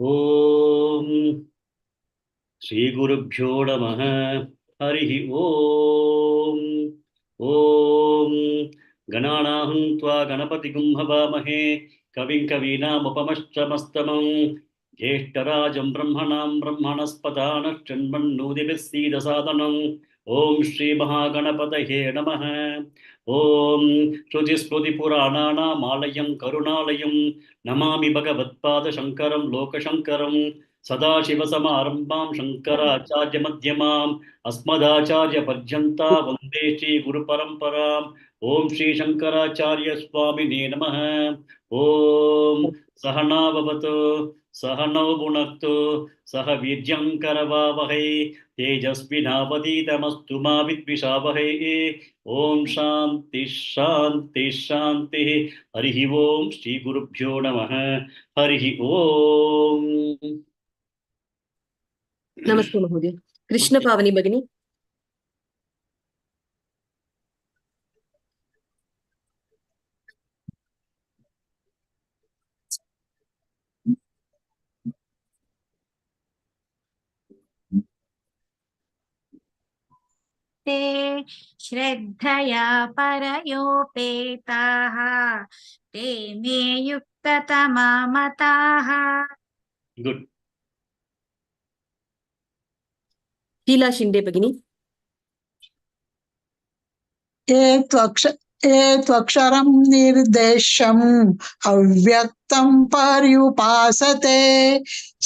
ओम श्री गुरुभ्यो नमः। हरि ओम। ओम गणानाहं त्वा गणपतिगुं हवामहे कविं कवीनामुपमश्रमस्तमं ज्येष्ठराजं ब्रह्मणां ब्रह्मणस्पदानश्चन्मन्नोदिभिः सीदसादनम्। ओम श्री महागणपतये नमः। ओम श्रुतिस्मृतिपुराणानामालयं करुणालयं नमामि भगवत्पादशङ्करं लोकशङ्करं। सदाशिवसमारम्भां शङ्कराचार्यमध्यमाम् अस्मदाचार्यपर्यन्ता वन्दे श्रीगुरुपरम्पराम्। ॐ श्रीशङ्कराचार्यस्वामिने नमः। ॐ सहना भवतु सहनौ भुनक्तु सह वीर्यं करवावहै तेजस्विनावधीतमस्तु मा विद्विषावहै। ॐ शान्ति शान्ति शान्तिः। हरिः ॐ श्रीगुरुभ्यो नमः। हरिः ॐ। नमस्ते महोदय। कृष्ण पावनी भगिनी। ते श्रद्धया परयोपेताः ते मे युक्ततमा मताः। गुड। शीला शिंदे भगिनी। त्वक्षरं निर्देशम् अव्यक्तं पर्युपासते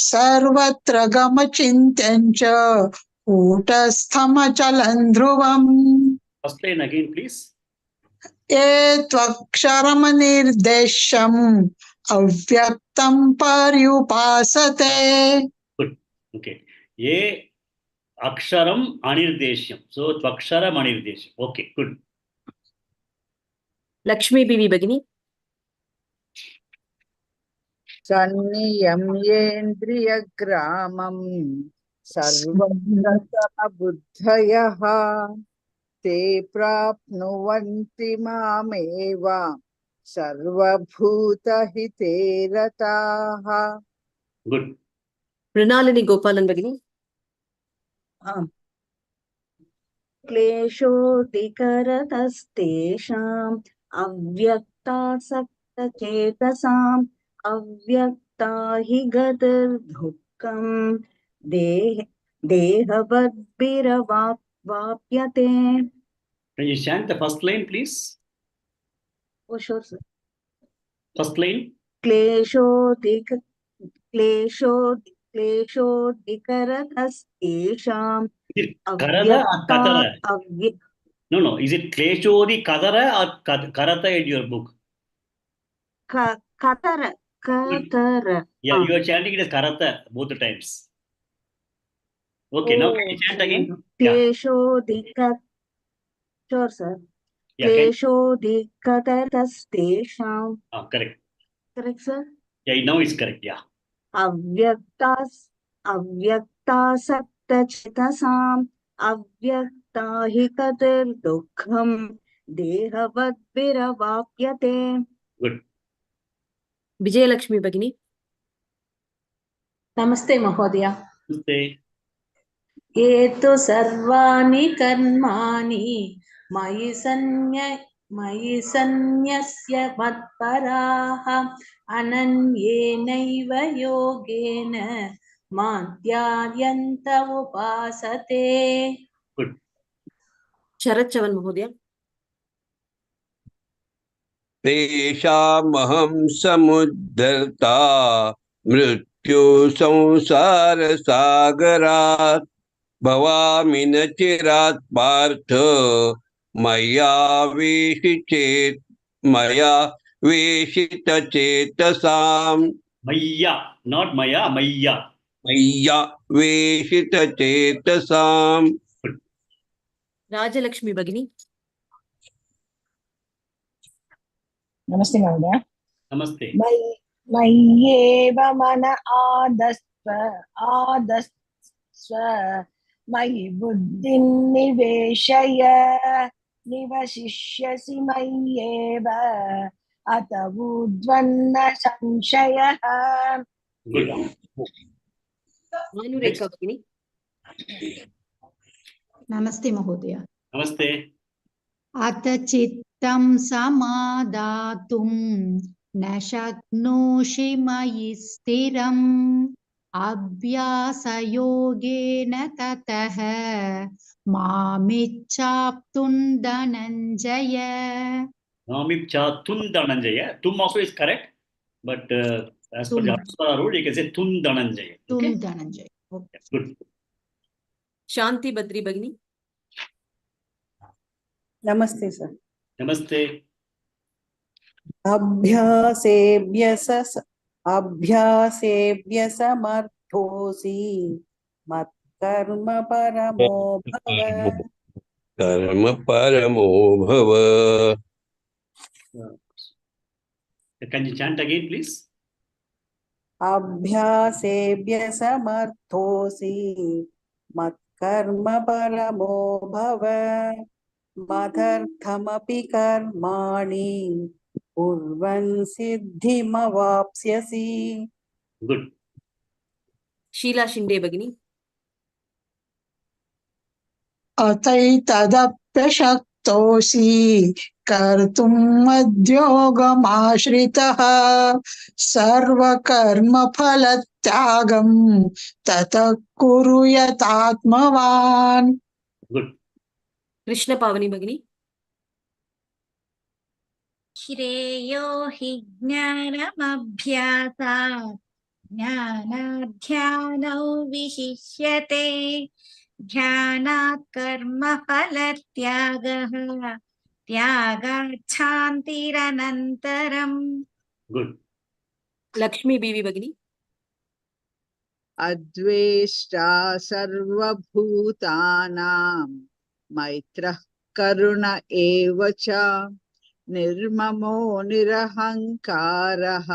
सर्वत्र गमचिन्त्यं च कूटस्थमचलं ध्रुवम्। Explain again, please. त्वक्षरं निर्देशम् अव्यक्तं पर्युपासते. Good. Okay. ये अक्षरम अनिर्देश्यम. So त्वक्षरम अनिर्देश्यम. Okay. Good. लक्ष्मी बीवी भगिनी। सन्नियम्येन्द्रियग्रामं सर्वभूतबुद्धयः ते प्राप्नुवन्ति मामेव सर्वभूतहिते रताः। Good. मृणालिनी गोपालन भगिनी। क्लेशोऽधिकरतस्तेषाम् अव्यक्तासक्तचेतसाम् अव्यक्ता हि गतिर्दुःखम् देहवद्भिरवाप्यते। Can you chant the first line, please? Oh, sure, sir. First line. क्लेशोऽधिकरतस्तेषाम् Karada or Katara? No. Is it Kleshodi Kadara or Karata in your book? Katara. Yeah, you are chanting it as Karata both the times. Okay, now can you chant again? Kleshodika. Sure, sir. Kleshodikatatashtesham. Correct. Correct, sir? Yeah, now it's correct. Yeah. Avyaktasaktachetasam avyakta hi katir dukkham dehavadviravapyate. Good. Vijayalakshmi भगिनी। नमस्ते महोदय। नमस्ते। ये तु सर्वाणि कर्माणि मयि सन्न्यस्य मत्पराः अनन्येनैव योगेन मां ध्यायन्त उपासते। Good. शरद चवन महोदय। तेषामहं समुद्धर्ता मृत्यु संसार सागरात् भवामि न चिरात् पार्थ मया वेशितचेतसाम्। Maya, not Maya, Maya. मय्या वेशितचेतसाम्। Rajalakshmi भगिनी। नमस्ते महोदय। नमस्ते। मय्येव मन आदस्व मयि बुद्धिं निवेशय निवशिष्यसि मय्येव अत ऊर्ध्वन्न संशयः। Good. Manureka Bhagini. Namaste Mahodaya. Namaste. Atha chittam samadatum na shaknoshi mayi stiram abhyasa yogena tataha mamichaptun dhananjaya. Namipchatun Dhananjaya. Tum also is correct, but as per the Apsara rule, you can say Tun Dhananjaya. Okay? Tun Dhananjaya. Okay. Good. Shanti Badri Bhagini. नमस्ते sir Namaste. अभ्यासेभ्य समर्थोऽसि मत्कर्म परमो भव कर्म परमो भव. Can you chant again, please? अभ्यासेभ्य समर्थोऽसि मत्कर्म परमो भव मदर्थमपि कर्माणि कुर्वन् सिद्धिमवाप्स्यसि. Good. Sheila Shinde Bhagini. अतैतदप्यशक्तोऽसि कर्तुम् मद्योगमाश्रितः सर्वकर्मफलत्यागम् ततः कुरु यतात्मवान्. Good. Krishna Pavani Bhagini. श्रेयो हि ज्ञानमभ्यासात् ज्ञानाध्यानौ विशिष्यते ध्यानात् कर्मफलत्यागः त्यागात् शान्तिरनन्तरम्. Good. Lakshmi Bibi Bhagini. अद्वेष्टा सर्वभूतानां मैत्रः करुण एव च निर्ममो निरहङ्कारः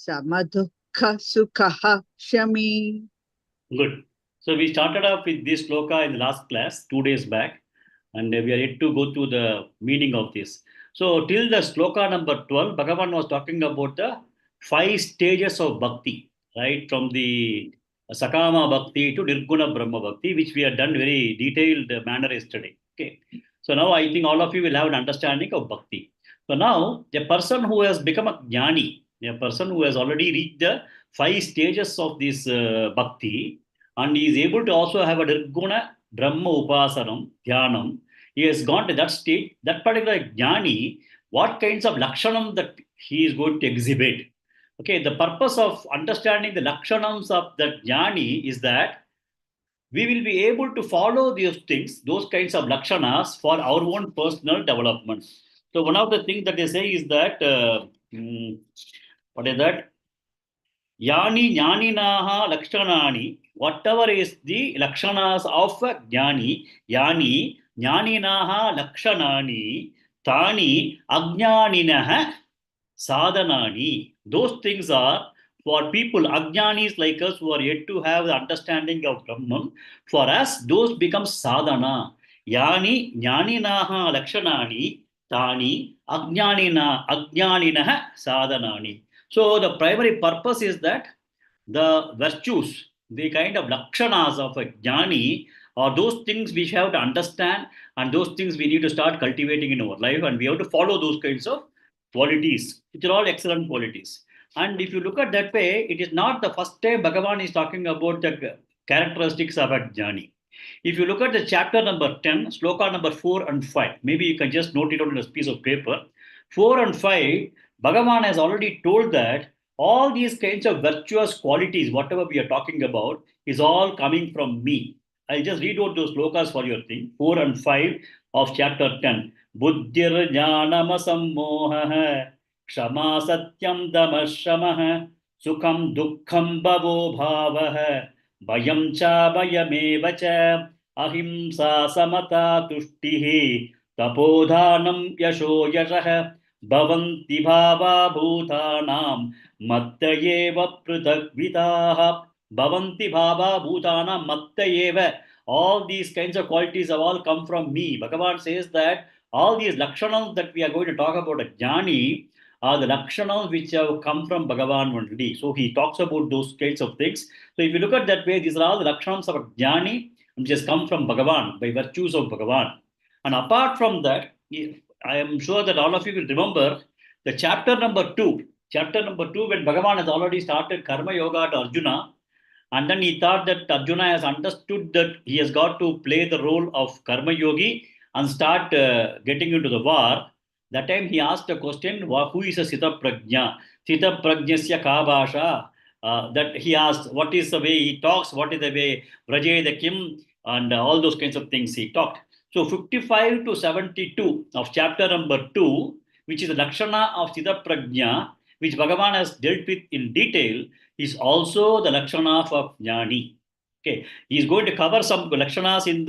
समदुःखः सुखः Shami. Good. So we started off with this shloka in the last class 2 days back, and we are yet to go through the meaning of this. So till the shloka number 12, Bhagavan was talking about the 5 stages of bhakti, right? From the Sakama bhakti to Nirguna Brahma bhakti, which we have done very detailed manner yesterday. Okay. So now I think all of you will have an understanding of bhakti. So now a person who has become a jnani, a person who has already reached the 5 stages of this bhakti, and he is able to also have a Nirguna Brahma Upasanam, Dhyanam, he has gone to that state, that particular jnani, what kinds of lakshanam that he is going to exhibit. Okay, the purpose of understanding the lakshanams of that jnani is that we will be able to follow these things, those kinds of lakshanas for our own personal development. So one of the things that they say is that, what is that? Yani jnaninaha lakshanani, whatever is the lakshanas of a jnani, yani jnaninaha lakshanani, tani ajnaninaha sadhanani. Those things are for people, ajnanis like us who are yet to have the understanding of Brahman. For us, those become sadhana. Yani jnaninaha lakshanani, tani ajnaninaha sadhanani. So the primary purpose is that the virtues, the kind of lakshanas of a jnani, are those things we have to understand, and those things we need to start cultivating in our life, and we have to follow those kinds of qualities, which are all excellent qualities. And if you look at that way, it is not the first time Bhagavan is talking about the characteristics of a jnani. If you look at the chapter number 10, shloka number 4 and 5, maybe you can just note it on a piece of paper. 4 and 5, Bhagavan has already told that all these kinds of virtuous qualities, whatever we are talking about, is all coming from me. I'll just read out those slokas for your thing. 4 and 5 of chapter 10. Buddhir jnanama sammoha Kshama satyam damashamah Sukham dukkham bhavo bhavah Bhayam cha bhayameva cha Ahimsa samata tushtihi Tapodhanam yasho yashah Bhavanti bhava bhutanam Mattayeva prithagvitaha Bhavanti bhava bhutanam Mattayeva. All these kinds of qualities have all come from me. Bhagavan says that all these lakshanams that we are going to talk about a jnani are the lakshanas which have come from Bhagavan only. So he talks about those kinds of things. So if you look at that way, these are all the lakshanas of jnani which has come from Bhagavan, by virtues of Bhagavan. And apart from that, I am sure that all of you will remember the chapter number 2. Chapter number 2, when Bhagavan has already started Karma Yoga to Arjuna, and then he thought that Arjuna has understood that he has got to play the role of Karma Yogi and start getting into the war. That time he asked a question, who is a Sita Prajna? Sita Prajnasya ka bhasha? That he asked, what is the way he talks, what is the way Vraje the Kim, and all those kinds of things he talked. So 55 to 72 of chapter number 2, which is the Lakshana of Sita Prajna, which Bhagavan has dealt with in detail, is also the Lakshana of Jnani. Okay, he is going to cover some Lakshanas in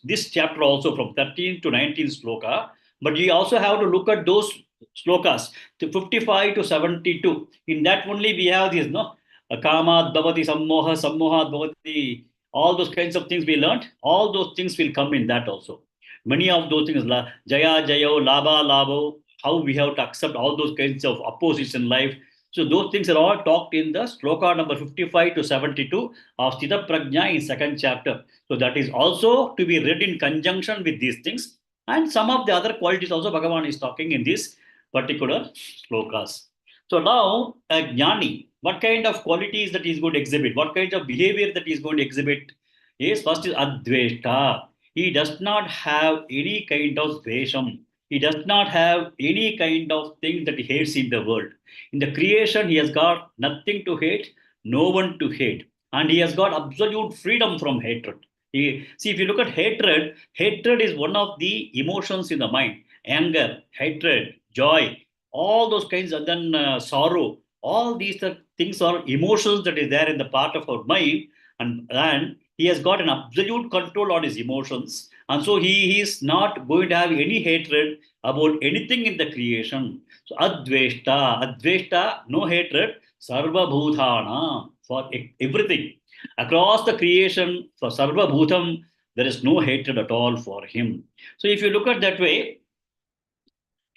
this chapter also from 13 to 19 sloka, but you also have to look at those slokas to 55 to 72. In that only we have these, no? Kama, Bhavati, Sammoha, Sammoha, Bhavati, all those kinds of things we learned, all those things will come in that also. Many of those things, Jaya, Jayo, Labha, Labho, how we have to accept all those kinds of opposites in life. So those things are all talked in the sloka number 55 to 72 of Sthita Prajna in second chapter. So that is also to be read in conjunction with these things. And some of the other qualities also Bhagavan is talking in these particular slokas. So now a jnani, what kind of qualities that he is going to exhibit? What kind of behavior that he is going to exhibit? Yes, first is adveshta. He does not have any kind of dvesham. He does not have any kind of thing that he hates in the world. In the creation, he has got nothing to hate, no one to hate. And he has got absolute freedom from hatred. See, if you look at hatred, hatred is one of the emotions in the mind. Anger, hatred, joy, all those kinds, and then sorrow. All these things are emotions that is there in the part of our mind. And he has got an absolute control on his emotions. And so he is not going to have any hatred about anything in the creation. So Adveshta, no hatred, Sarva Bhutana, for everything. Across the creation, for Sarva Bhutam, there is no hatred at all for him. So if you look at that way,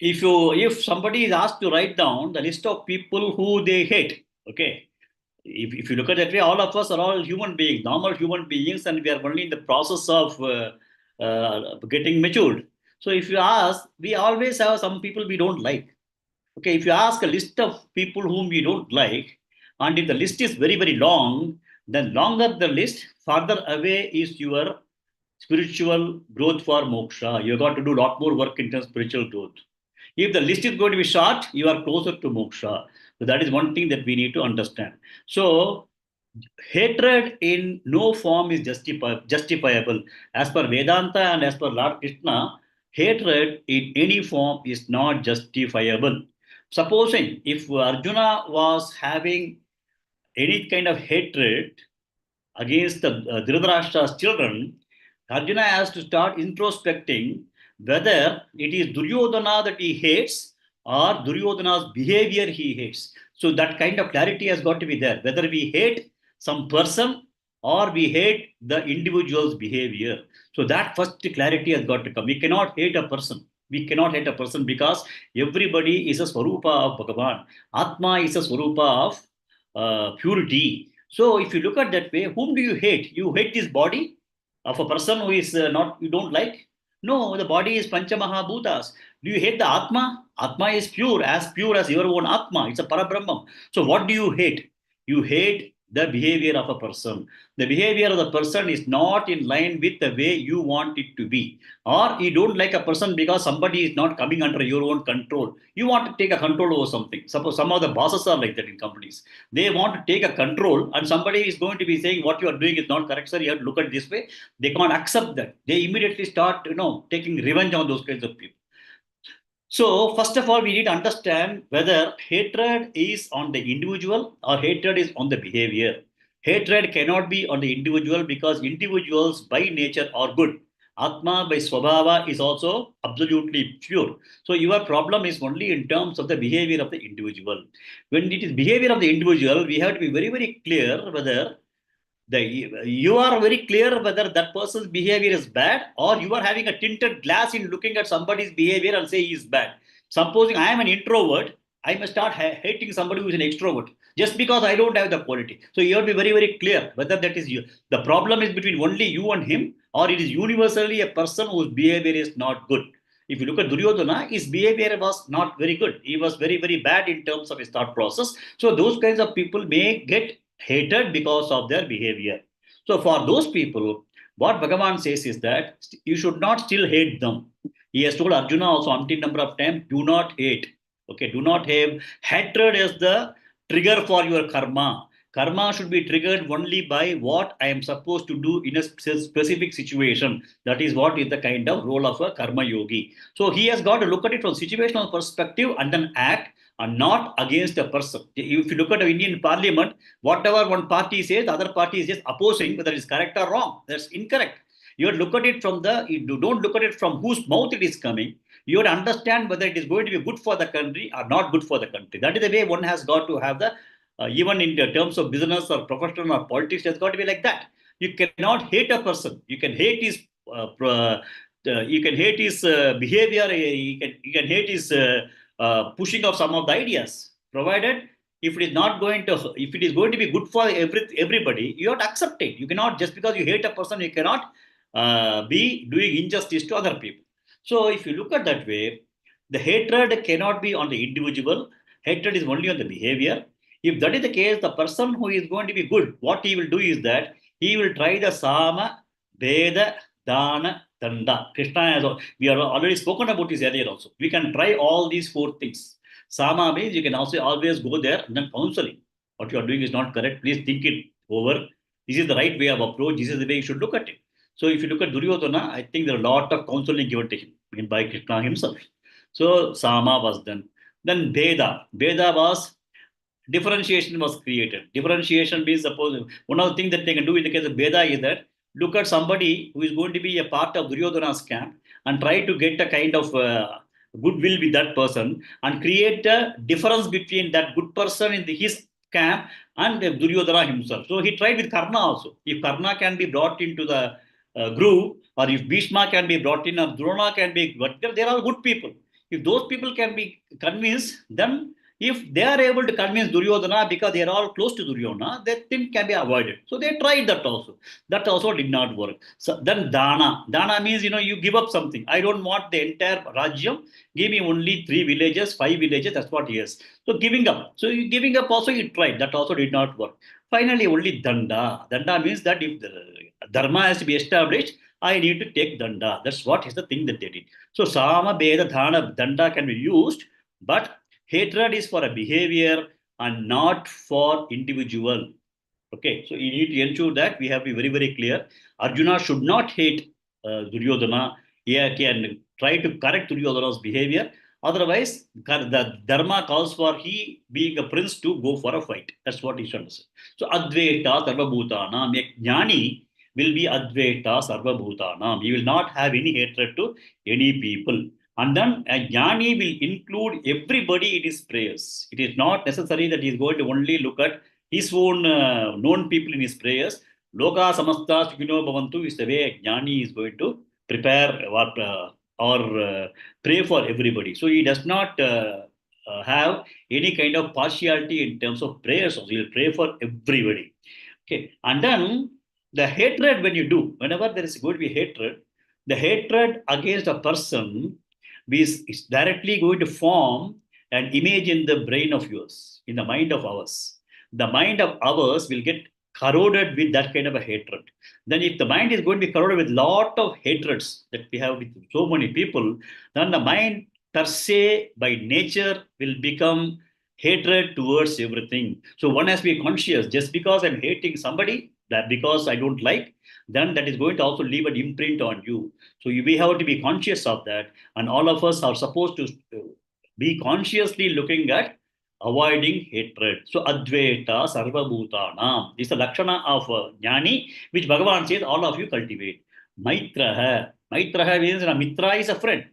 if somebody is asked to write down the list of people who they hate, okay, if you look at that way, all of us are all human beings, normal human beings, and we are only in the process of getting matured. So if you ask, we always have some people we don't like. Okay, if you ask a list of people whom we don't like, and if the list is very, very long, then longer the list, farther away is your spiritual growth for moksha. You got to do a lot more work in terms of spiritual growth. If the list is going to be short, you are closer to moksha. So that is one thing that we need to understand. So hatred in no form is justifiable. As per Vedanta and as per Lord Krishna, hatred in any form is not justifiable. Supposing if Arjuna was having any kind of hatred against the Dhritarashtra's children, Arjuna has to start introspecting whether it is Duryodhana that he hates or Duryodhana's behavior he hates. So that kind of clarity has got to be there, whether we hate some person or we hate the individual's behavior. So that first clarity has got to come. We cannot hate a person. We cannot hate a person because everybody is a Swarupa of Bhagavan. Atma is a Swarupa of purity. So if you look at that way, whom do you hate? You hate this body of a person who is not, you don't like? No, the body is Panchamahabhutas. Do you hate the Atma? Atma is pure as your own Atma. It's a Parabrahman. So what do you hate? You hate the behavior of a person. The behavior of the person is not in line with the way you want it to be. Or you don't like a person because somebody is not coming under your own control. You want to take a control over something. Suppose some of the bosses are like that in companies. They want to take a control and somebody is going to be saying what you are doing is not correct, sir. You have to look at it this way. They can't accept that. They immediately start, taking revenge on those kinds of people. So, first of all, we need to understand whether hatred is on the individual or hatred is on the behavior. Hatred cannot be on the individual because individuals by nature are good. Atma by Swabhava is also absolutely pure. So, your problem is only in terms of the behavior of the individual. When it is behavior of the individual, we have to be very, very clear whether you are very clear whether that person's behavior is bad or you are having a tinted glass in looking at somebody's behavior and say he is bad. Supposing I am an introvert I must start hating somebody who is an extrovert just because I don't have the quality. So you have to be very, very clear whether that is you. The problem is between only you and him, or it is universally a person whose behavior is not good. If you look at Duryodhana, his behavior was not very good. He was very, very bad in terms of his thought process. So those kinds of people may get hated because of their behavior. So for those people, what Bhagavan says is that you should not still hate them. He has told Arjuna also umpteen number of times, do not hate. Okay, do not have hatred as the trigger for your karma. Karma should be triggered only by what I am supposed to do in a specific situation. That is what is the kind of role of a karma yogi. So he has got to look at it from situational perspective and then act, and not against a person. If you look at the Indian Parliament, whatever one party says, the other party is just opposing whether it's correct or wrong. That's incorrect. You look at it from you don't look at it from whose mouth it is coming. You have to understand whether it is going to be good for the country or not good for the country. That is the way one has got to have the, even in the terms of business or professional or politics, it has got to be like that. You cannot hate a person. You can hate his, behavior. You can hate his pushing of some of the ideas, provided if it is not going to, if it is going to be good for everybody, you have to accept it. You cannot, just because you hate a person, you cannot be doing injustice to other people. So if you look at that way, the hatred cannot be on the individual. Hatred is only on the behavior. If that is the case, the person who is going to be good, what he will do is that he will try the Sama, Veda, Dana, Danda. Krishna has, we have already spoken about this earlier also. We can try all these four things. Sama means you can also always go there and then counseling. What you are doing is not correct. Please think it over. This is the right way of approach. This is the way you should look at it. So if you look at Duryodhana, I think there are a lot of counseling given to him by Krishna himself. So Sama was done. Then Veda. Veda was, differentiation was created. Differentiation means, suppose one of the things that they can do in the case of Veda is that look at somebody who is going to be a part of Duryodhana's camp and try to get a kind of goodwill with that person and create a difference between that good person in his camp and Duryodhana himself. So he tried with Karna also. If Karna can be brought into the group, or if Bhishma can be brought in, or Drona can be, but they are all good people. If those people can be convinced, then if they are able to convince Duryodhana because they are all close to Duryodhana, that thing can be avoided. So they tried that also. That also did not work. So then Dana. Dana means, you give up something. I don't want the entire Rajyam. Give me only 3 villages, 5 villages. That's what he has. So giving up. So giving up also he tried. That also did not work. Finally, only Danda. Danda means that if the Dharma has to be established, I need to take Danda. That's what is the thing that they did. So Sama, Beda, Dhana, Danda can be used, but hatred is for a behavior and not for individual. Okay, so you need to ensure that we have to be very, very clear. Arjuna should not hate Duryodhana. He can try to correct Duryodhana's behavior. Otherwise, the dharma calls for he being a prince to go for a fight. That's what he should understand. So Advaita Sarvabhutanam. A jnani will be Advaita Sarvabhutanam. He will not have any hatred to any people. And then a jnani will include everybody in his prayers. It is not necessary that he is going to only look at his own known people in his prayers. Loka samasta sukhino bhavantu is the way a jnani is going to prepare or pray for everybody. So he does not have any kind of partiality in terms of prayers. So he will pray for everybody. Okay, and then the hatred when you do, whenever there is going to be hatred, the hatred against a person is directly going to form an image in the brain of yours, in the mind of ours. The mind of ours will get corroded with that kind of a hatred. Then if the mind is going to be corroded with lot of hatreds that we have with so many people, then the mind per se by nature will become hatred towards everything. So one has to be conscious, just because I'm hating somebody, that because I don't like, then that is going to also leave an imprint on you. So we have to be conscious of that. And all of us are supposed to be consciously looking at avoiding hatred. So Advaita Sarvabhutanam. This is the Lakshana of Jnani, which Bhagavan says all of you cultivate. Maitraha. Maitraha means Mitra is a friend.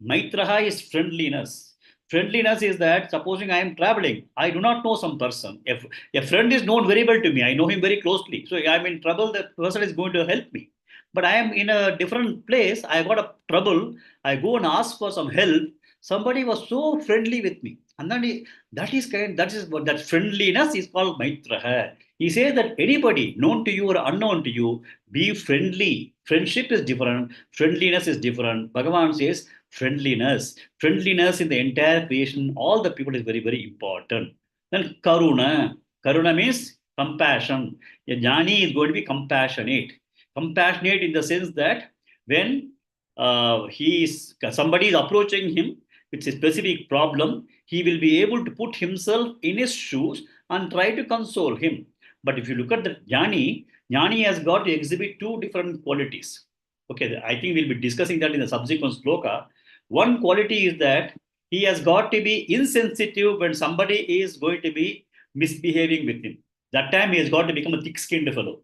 Maitraha is friendliness. Friendliness is that supposing I am traveling, I do not know some person. If a friend is known very well to me, I know him very closely. So I'm in trouble, that person is going to help me. But I am in a different place, I got a trouble, I go and ask for some help. Somebody was so friendly with me. And then that is kind, that is what that friendliness is called Maitraha. He says that anybody known to you or unknown to you, be friendly. Friendship is different, friendliness is different. Bhagavan says friendliness. Friendliness in the entire creation, all the people is very, very important. Then Karuna. Karuna means compassion. A jnani is going to be compassionate. Compassionate in the sense that when somebody is approaching him with a specific problem, he will be able to put himself in his shoes and try to console him. But if you look at the jnani, jnani has got to exhibit two different qualities. Okay, I think we'll be discussing that in the subsequent sloka. One quality is that he has got to be insensitive when somebody is going to be misbehaving with him. That time he has got to become a thick-skinned fellow.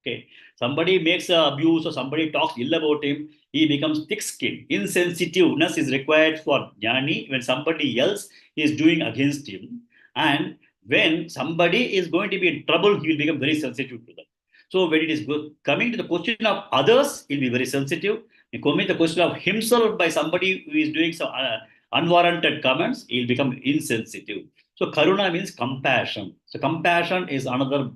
Okay, somebody makes abuse or somebody talks ill about him, he becomes thick-skinned. Insensitiveness is required for jnani when somebody else is doing against him, and when somebody is going to be in trouble, he will become very sensitive to them. So when it is coming to the question of others, he'll be very sensitive. And coming to the question of himself by somebody who is doing some unwarranted comments, he'll become insensitive. So karuna means compassion. So compassion is another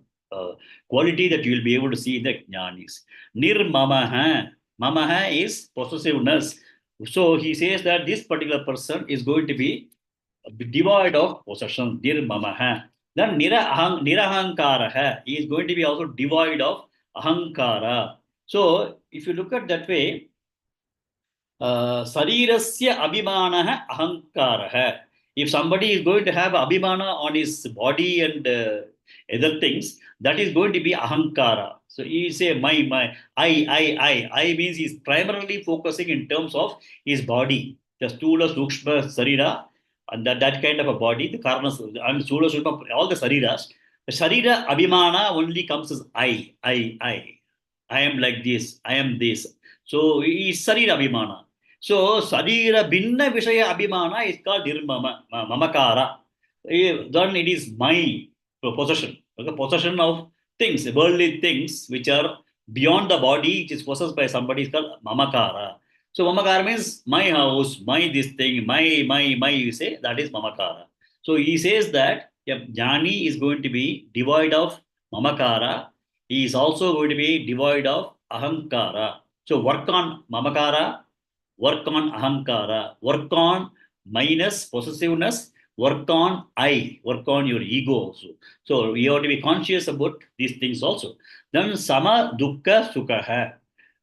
quality that you will be able to see in the jnanis. Nirmamaha. Mamaha is possessiveness. So he says that this particular person is going to be devoid of possession. Nirmamaha. Then nirahankaraha is going to be also devoid of ahankara. So if you look at that way, sarirasya abhimanah ahankarah. If somebody is going to have abhimana on his body and other things, that is going to be ahankara. So he say my, I means he's primarily focusing in terms of his body, the stula, sukshma, sarira, and that kind of a body, the karnas, and stula, sukshma, all the sariras. The sarira abhimana only comes as I am like this, I am this. So he is sarira abhimana. So sarira binna vishaya abhimana is called mamakara. Then it is my possession. Okay, possession of things, worldly things which are beyond the body, which is possessed by somebody, is called mamakara. So mamakara means my house, my this thing, my, you say, that is mamakara. So he says that jnani is going to be devoid of mamakara. He is also going to be devoid of ahankara. So work on mamakara, work on ahankara, work on minus possessiveness, work on work on your ego also. So you have to be conscious about these things also. Then sama dukkha sukha.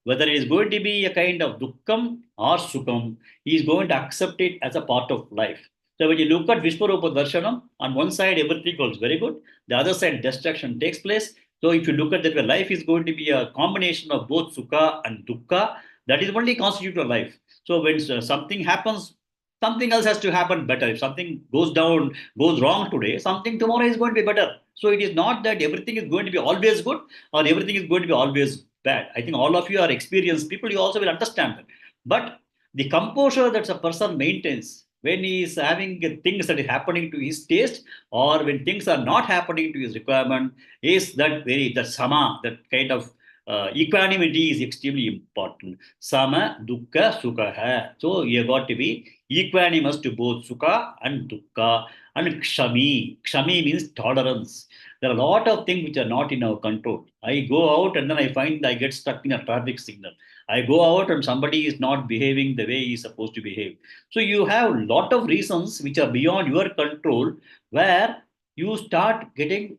Whether it is going to be a kind of dukkham or sukham, he is going to accept it as a part of life. So when you look at Vishwarupa Darshanam, on one side everything goes very good, the other side destruction takes place. So if you look at that, where life is going to be a combination of both sukha and dukkha, that is only constitute of life. So when something happens, something else has to happen better. If something goes wrong today, something tomorrow is going to be better. So it is not that everything is going to be always good or everything is going to be always bad. I think all of you are experienced people, you also will understand that. But the composure that a person maintains when he is having things that is happening to his taste or when things are not happening to his requirement is that sama, that kind of equanimity is extremely important. Sama, dukkha, sukha. So you got to be equanimous to both sukha and dukkha. And kshami. Kshami means tolerance. There are a lot of things which are not in our control. I go out and then I find I get stuck in a traffic signal. I go out and somebody is not behaving the way he is supposed to behave. So you have a lot of reasons which are beyond your control where you start getting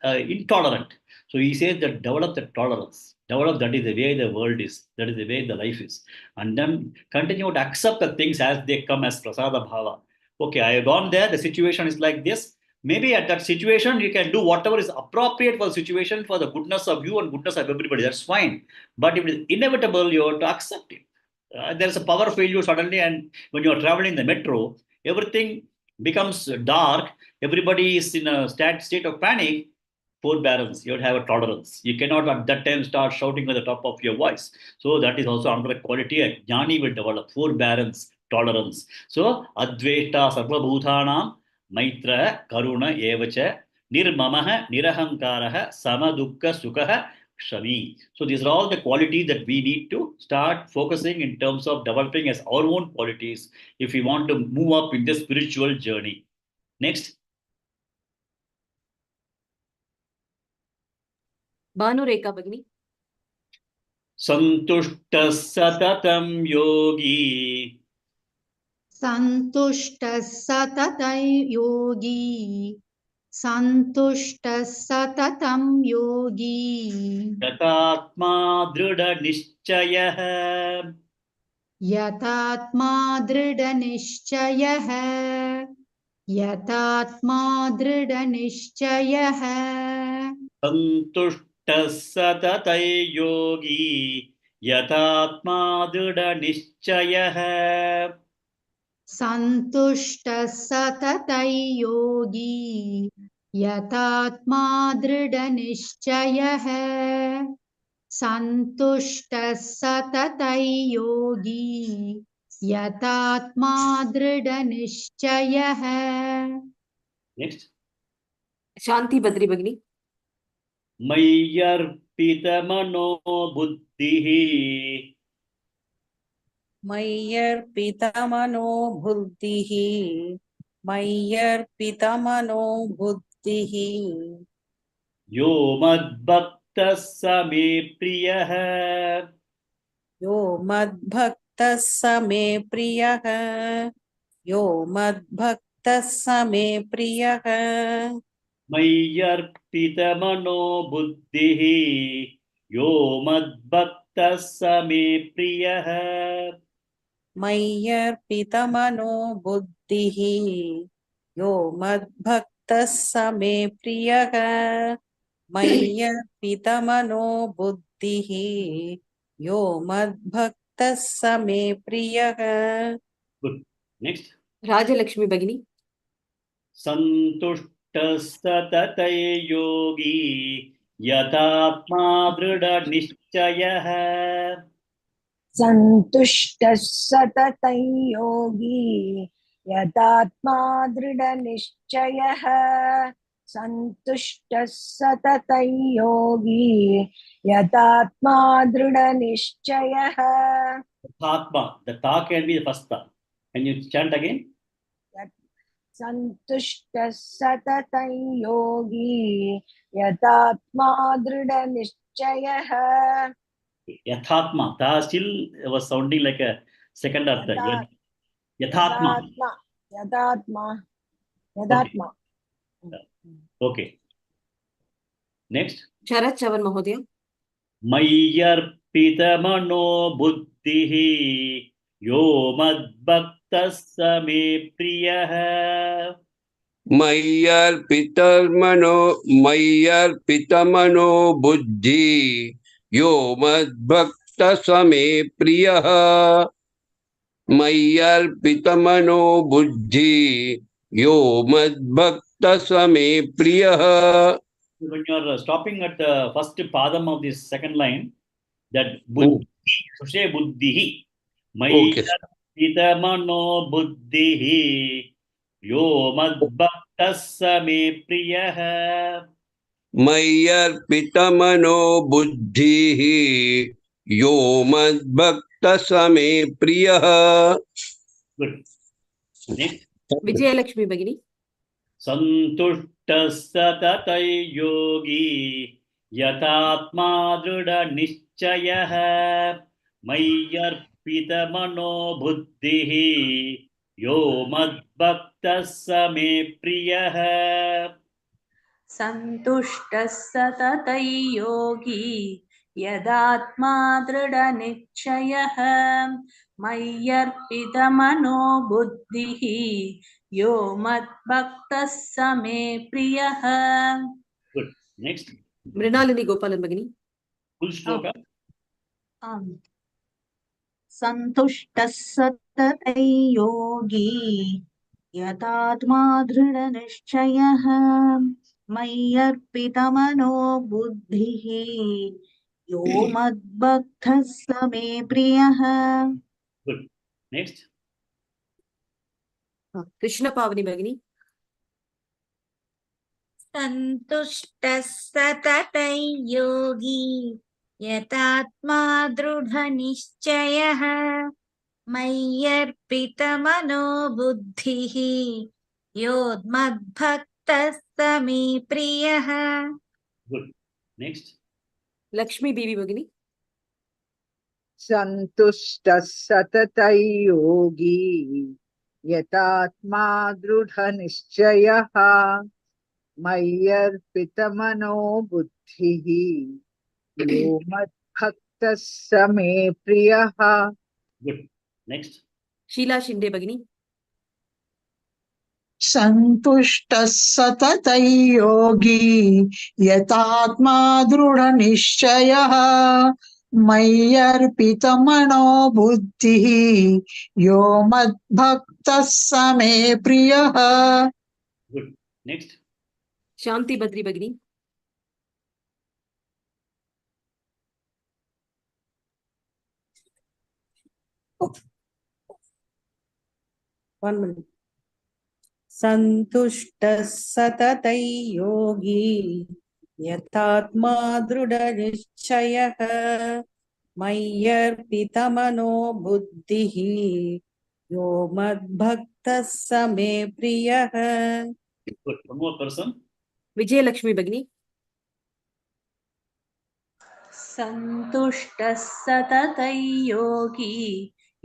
intolerant. So he says that develop the tolerance. Develop, that is the way the world is. That is the way the life is. And then continue to accept the things as they come as prasada bhava. Okay, I have gone there. The situation is like this. Maybe at that situation, you can do whatever is appropriate for the situation, for the goodness of you and goodness of everybody. That's fine. But if it is inevitable, you have to accept it. There's a power failure suddenly, and when you are traveling in the metro, everything becomes dark. Everybody is in a state of panic. Forbearance, you have to have a tolerance. You cannot at that time start shouting at the top of your voice. So that is also another quality a jnani will develop: forbearance, tolerance. So adveta sarvabhutanam maitra karuna evacha nirmamaha nirahankaraha sama dukkha sukha Kshami. So these are all the qualities that we need to start focusing in terms of developing as our own qualities if we want to move up in the spiritual journey. Next. Bhanureka Bhagini. Santushta satatam yogi. Santushta satatam yogi. Santushta satatam yogi. Yatatma drida nischayah. Yatatma drida nischayah. Yatatma drida nischayah. Santushta satatai yogi. Yatatma drida nischayah. Santushta satatai yogi. Yatatma drida nischayah. Santushta satatai yogi. Yatatma drida nischayah. Next. Shanti Badri Bhagini. Mayyarpita mano buddhihi. मय्यर्पितमनो बुद्धिः मय्यर्पितमनो बुद्धिः यो मद्भक्तः स मे प्रियः. यो मद्भक्तः स मे प्रियः यो मद्भक्तः स मे प्रियः मय्यर्पित मनो बुद्धिः यो मद्भक्तः स मे प्रियः. मय्यर्पितमनो बुद्धिः यो मद्भक्तः स मे प्रियः मय्यर्पितमनो बुद्धिः यो मद्भक्तः स मे प्रियः. Good. Next. Rajalakshmi Bhagini. Santuष्टः सततै योगी यथात्मा दृढनिश्चयः. सन्तुष्टः सततं योगी यतात्मा दृढनिश्चयः सन्तुष्टः सततं योगी यतात्मा दृढनिश्चयः. Atma. The ta can be the first ta. Can you chant again? सन्तुष्टः सततं योगी यतात्मा दृढनिश्चयः. Yathatma. Ta still was sounding like a second artha. Yathatma. यदात्मा Okay. Okay. Next. Sharat Chavan Mahodaya. Mayyarpita mano buddhihi yo madbhaktas sa me priyah. मय्यर्पितमनो बुद्धि यो मद्भक्त समे प्रियः मय्यर्पितमनो बुद्धि यो मद्भक्त समे प्रियः. When you are stopping at the first padam of this second line, that buddhi, you say buddhihi. Okay. Mayyarpita mano buddhihi yo madbhaktas sa me priyah. मय्यर्पितमनो बुद्धिः यो मद्भक्त समे प्रियः. Good. Next. Vijayalakshmi Bhagini. Santuष्टः सततै योगी यथात्मा दृढनिश्चयः मय्यर्पितमनो बुद्धिः यो मद्भक्तः स मे प्रियः. सन्तुष्टः सततै योगी यदात्मा दृढनिश्चयः मय्यर्पितमनो बुद्धिः यो मद्भक्तः स मे प्रियः. Good. Next. Mrinalini Gopalan Bhagini. Full shloka. सन्तुष्टः सततं योगी यतात्मा दृढनिश्चयः मय्यर्पितमनो बुद्धिः यो मद्भक्तः स मे प्रियः. Good. Next. Krishna Pavani Bhagini. सन्तुष्टः सततं योगी यतात्मा दृढनिश्चयः मय्यर्पितमनो बुद्धिः योऽद्मद्भक्तः स मे प्रियः. Good. Next. Lakshmi Bibi Bhagini. सन्तुष्टः सततं योगी यतात्मा दृढनिश्चयः मय्यर्पितमनो बुद्धिः यो मद्भक्तः स मे प्रियः. Good. Next. Sheila Shinde Bhagini. सन्तुष्टः सततं योगी यतात्मा दृढनिश्चयः मय्यर्पितमनो बुद्धिः यो मद्भक्तः स मे प्रियः. Good. Next. Shanti Badri Bhagini. One minute. सन्तुष्टः सततं योगी यथात्मा दृढनिश्चयः मय्यर्पितमनो बुद्धिः यो मद्भक्तः स मे प्रियः. Good. One more person. Vijay Lakshmi Bhagini. सन्तुष्टः सततं योगी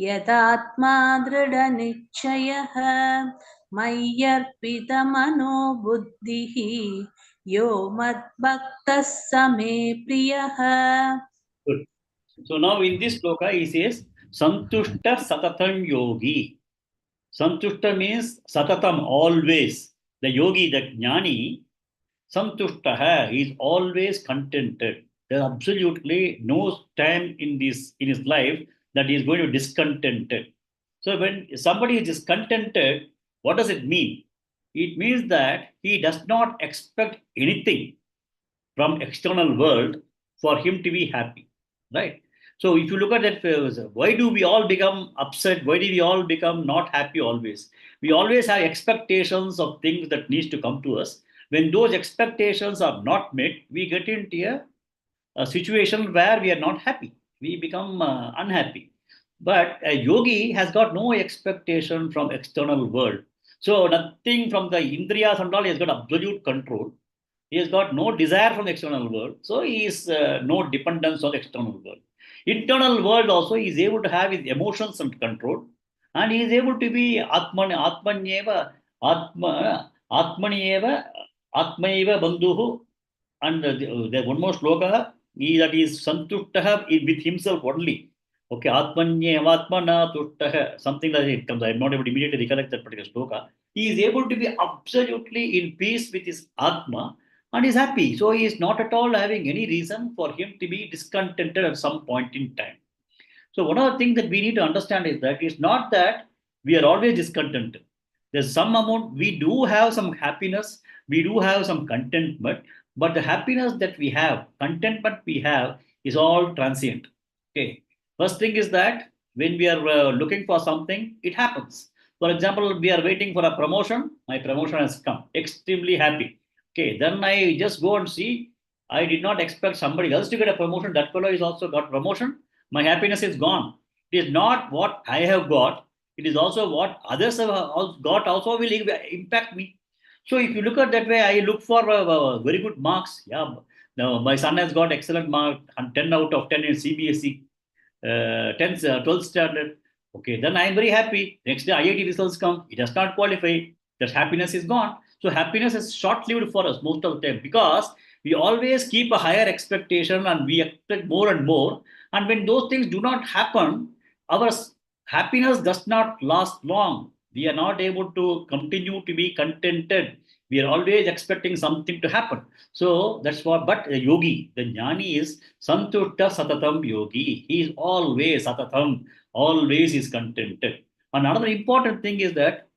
यदात्मा दृढनिश्चयः मय्यर्पितमनो बुद्धिः यो मद्भक्तः स मे प्रियः. Good. So now in this shloka he says Santushta Satatam Yogi. Santushta means Satatam, always. The yogi, the jnani, Santushtaha, he is always contented. There is absolutely no time in his life that he is going to be discontented. So when somebody is discontented, what does it mean? It means that he does not expect anything from external world for him to be happy, right? So if you look at that, why do we all become upset? Why do we all become not happy always? We always have expectations of things that needs to come to us. When those expectations are not met, we get into a situation where we are not happy. We become unhappy. But a yogi has got no expectation from external world. So nothing from the indriyas and all, he has got absolute control. He has got no desire from the external world. So he is no dependence on the external world. Internal world also, he is able to have his emotions under control. And he is able to be Atmanyeva, Atmanyeva, Atmaiva Bandhuhu. And there one more shloka, that is Santushtaha with himself only. Okay, Atmanyeva Tushtaha, something like it comes. I am not able to immediately recollect that particular shloka. He is able to be absolutely in peace with his Atma and is happy. So he is not at all having any reason for him to be discontented at some point in time. So one of the things that we need to understand is that it's not that we are always discontented. There's some amount, we do have some happiness, we do have some contentment, but the happiness that we have, contentment we have, is all transient. Okay. First thing is that when we are looking for something, it happens. For example, we are waiting for a promotion. My promotion has come. Extremely happy. Okay. Then I just go and see. I did not expect somebody else to get a promotion. That fellow is also got promotion. My happiness is gone. It is not what I have got. It is also what others have got also will impact me. So if you look at that way, I look for very good marks. Yeah, now my son has got excellent mark, 10 out of 10 in CBSE, 12th standard. Okay, then I am very happy. Next day IIT results come. It does not qualify. That happiness is gone. So happiness is short-lived for us most of the time because we always keep a higher expectation and we expect more and more. And when those things do not happen, our happiness does not last long. We are not able to continue to be contented. We are always expecting something to happen. So that's what, but the yogi, the jnani is Santushta Satatam Yogi. He is always Satatam, always is contented. And another important thing is that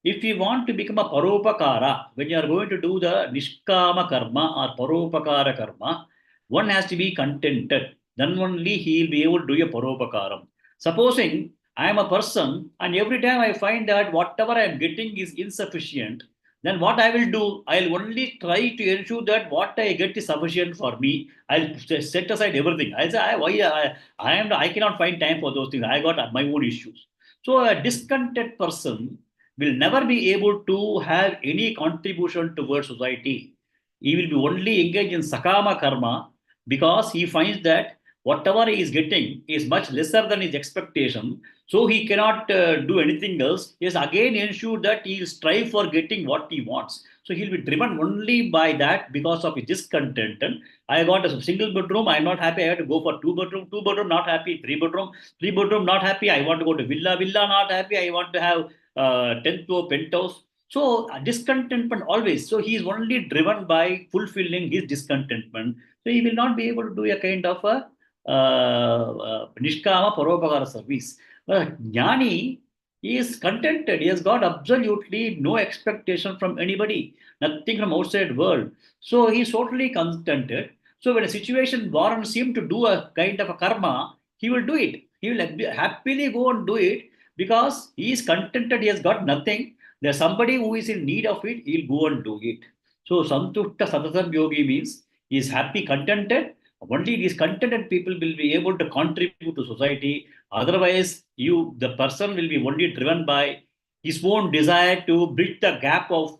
if you want to become a paropakara, when you are going to do the nishkama karma or paropakara karma, one has to be contented. Then only he will be able to do a paropakaram. Supposing I am a person and every time I find that whatever I am getting is insufficient, then what I will do, I'll only try to ensure that what I get is sufficient for me. I'll set aside everything. I'll say, I cannot find time for those things. I got my own issues. So a discontented person will never be able to have any contribution towards society. He will be only engaged in sakama karma because he finds that whatever he is getting is much lesser than his expectation, so he cannot do anything else. He has again ensured that he will strive for getting what he wants. So he'll be driven only by that because of his discontent. And I got a single bedroom, I'm not happy, I have to go for two bedroom, not happy, three bedroom, not happy, I want to go to villa, not happy, I want to have 10th floor penthouse. So discontentment always. So he is only driven by fulfilling his discontentment. So he will not be able to do a kind of a nishkama parobhagara service. Jnani is contented. He has got absolutely no expectation from anybody, nothing from outside world. So he is totally contented. So when a situation warrants him to do a kind of a karma, he will do it. He will happily go and do it because he is contented. He has got nothing. There's somebody who is in need of it. He'll go and do it. So Santushta Satatam Yogi means he is happy, contented. Only these contented people will be able to contribute to society. Otherwise, the person will be only driven by his own desire to bridge the gap of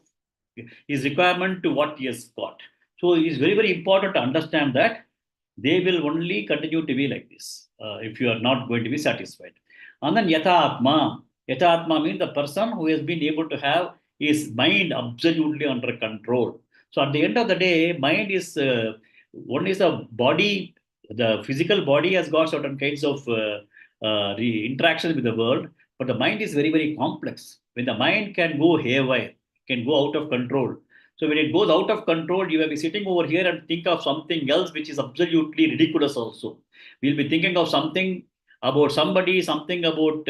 his requirement to what he has got. So it is very, very important to understand that they will only continue to be like this if you are not going to be satisfied. And then Yathatma. Yathatma means the person who has been able to have his mind absolutely under control. So at the end of the day, mind is one is a body, the physical body has got certain kinds of interactions with the world, but the mind is very, very complex. When the mind can go haywire, can go out of control. So when it goes out of control, you will be sitting over here and think of something else which is absolutely ridiculous also. We'll be thinking of something about somebody, something about,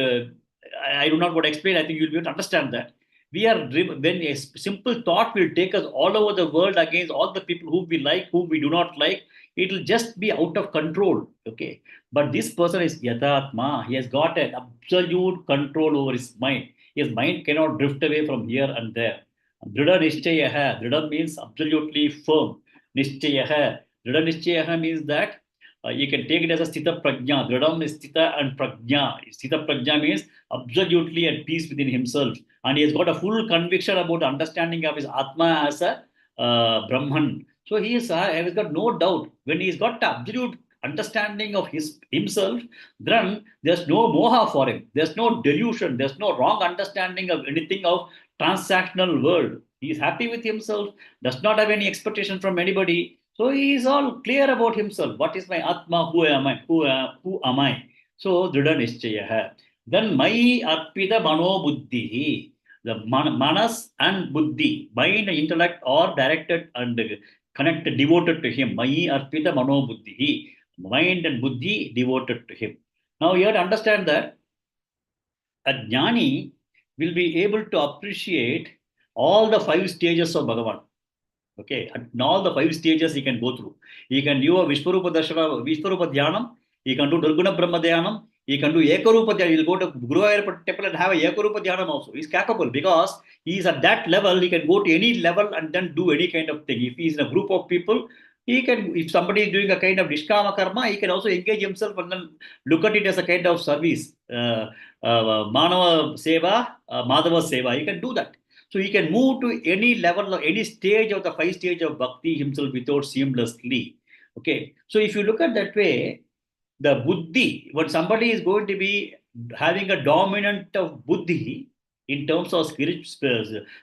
I do not want to explain, I think you'll be able to understand that. When a simple thought will take us all over the world against all the people whom we like, whom we do not like, it will just be out of control. Okay. But this person is Yatatma. He has got an absolute control over his mind. His mind cannot drift away from here and there. Dhrida Nishchayaha. Dhrida means absolutely firm. Nishchayaha. Dhrida Nishchayaha means that you can take it as a Sthita Prajna. Dridam is Sthita and Prajna. Sthita Prajna means absolutely at peace within himself. And he has got a full conviction about the understanding of his Atma as a Brahman. So he has got no doubt. When he's got the absolute understanding of himself, then there's no moha for him. There's no delusion. There's no wrong understanding of anything of transactional world. He is happy with himself, does not have any expectation from anybody. So he is all clear about himself. What is my Atma? Who am I? Who am I? So Dhrida Nishchayaha. Then Mai Arpita Mano Buddhi. The Manas and Buddhi, mind and intellect are directed and connected, devoted to him. Mai Arpita Mano Buddhi. Mind and Buddhi devoted to him. Now you have to understand that a jnani will be able to appreciate all the 5 stages of Bhagavan. Okay, and all the 5 stages he can go through. He can do a Vishwarupa Darshana, Vishwarupa Dhyanam, he can do Nirguna Brahma Dhyanam, he can do Ekarupa Dhyanam, he'll go to Guruvayur temple and have a Ekarupa Dhyanam also. He's capable because he is at that level, he can go to any level and then do any kind of thing. If he is in a group of people, he can, if somebody is doing a kind of Nishkama Karma, he can also engage himself and then look at it as a kind of service. Manava Seva, Madhava Seva, he can do that. So he can move to any level or any stage of the 5 stages of bhakti himself without seamlessly. Okay. So if you look at that way, the buddhi, when somebody is going to be having a dominant of buddhi in terms of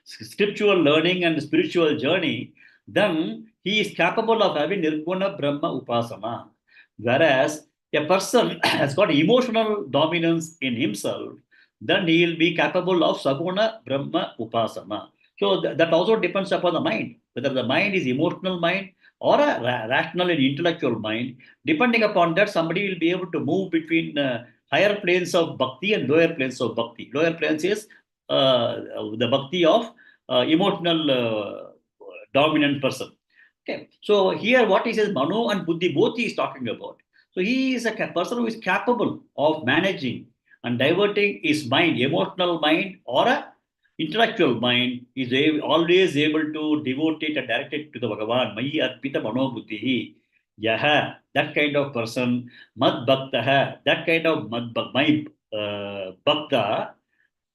scriptural learning and spiritual journey, then he is capable of having nirguna brahma upasana. Whereas a person has got emotional dominance in himself, then he will be capable of Saguna Brahma Upasana. So that also depends upon the mind, whether the mind is emotional mind or a rational and intellectual mind. Depending upon that, somebody will be able to move between higher planes of bhakti and lower planes of bhakti. Lower planes is the bhakti of emotional dominant person. Okay. So here what he says, Mano and Buddhi, both he is talking about. So he is a person who is capable of managing and diverting his mind, emotional mind or a intellectual mind is always able to devote it and direct it to the Bhagavan. Mayi arpita manobuddhihi. Yaha, that kind of person, mad bhaktaha, that kind of my bhakta,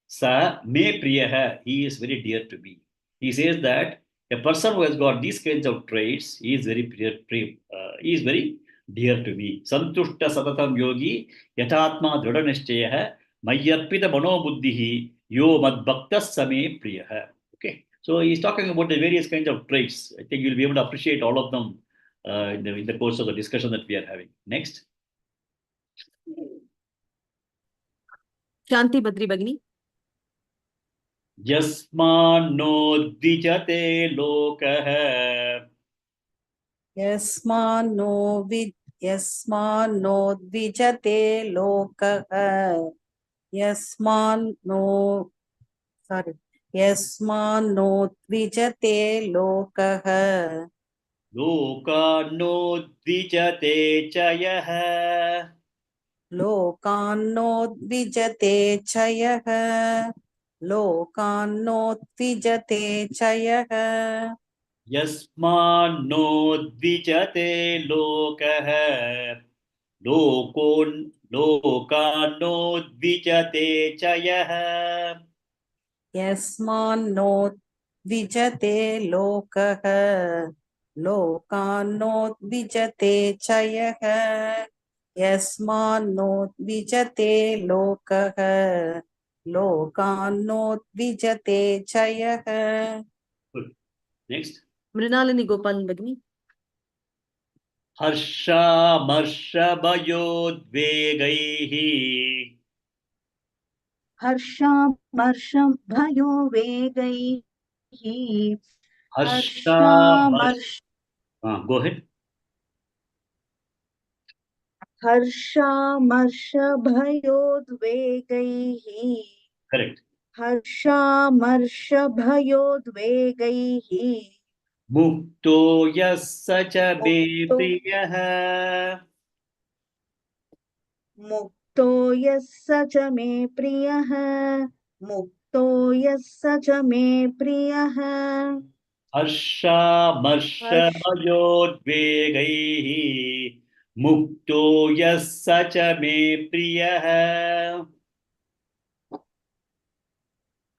sa me priyaha, he is very dear to me. He says that a person who has got these kinds of traits, he is very he is very dear to me. Santushta satatam yogi, yathatma dhrida nishchayah, mayyarpita manobuddhihi, yo mad bhaktas same priyaha. Okay, so he's talking about the various kinds of traits. I think you'll be able to appreciate all of them in the course of the discussion that we are having. Next. Shanti Badri Bhagini. यस्मान्नोद्विजते लोकः यस्मान्नो द्विजते लोकः यस्मान्नो द्विजते लोकः लोकान्नोद्विजते च यः लोकान्नो द्विजते च यः लोकान्नो द्विजते च यः यस्मान्नोद्विजते लोकः लोकान्नोद्विजते च यः यस्मान्नो द्विजते लोकः लोकान्नो द्विजते च यः यस्मान्नो द्विजते लोकः लोकान्नो द्विजते च यः. Good. Next. Mrinalini Gopal Bhagini. हर्षामर्षभयोद्वेगैः हर्षामर्षभयोवेगैः हर्षामर्ष go ahead. हर्षामर्षभयोद्वेगैः Correct. हर्षामर्षभयोद्वेगैः मुक्तो यः स च मे मुक्तो प्रियः मुक्तो यः स च मे प्रियः मुक्तो यः स च मे प्रियः हर्षामर्षभयोद्वेगैः मुक्तो यः स च मे प्रियः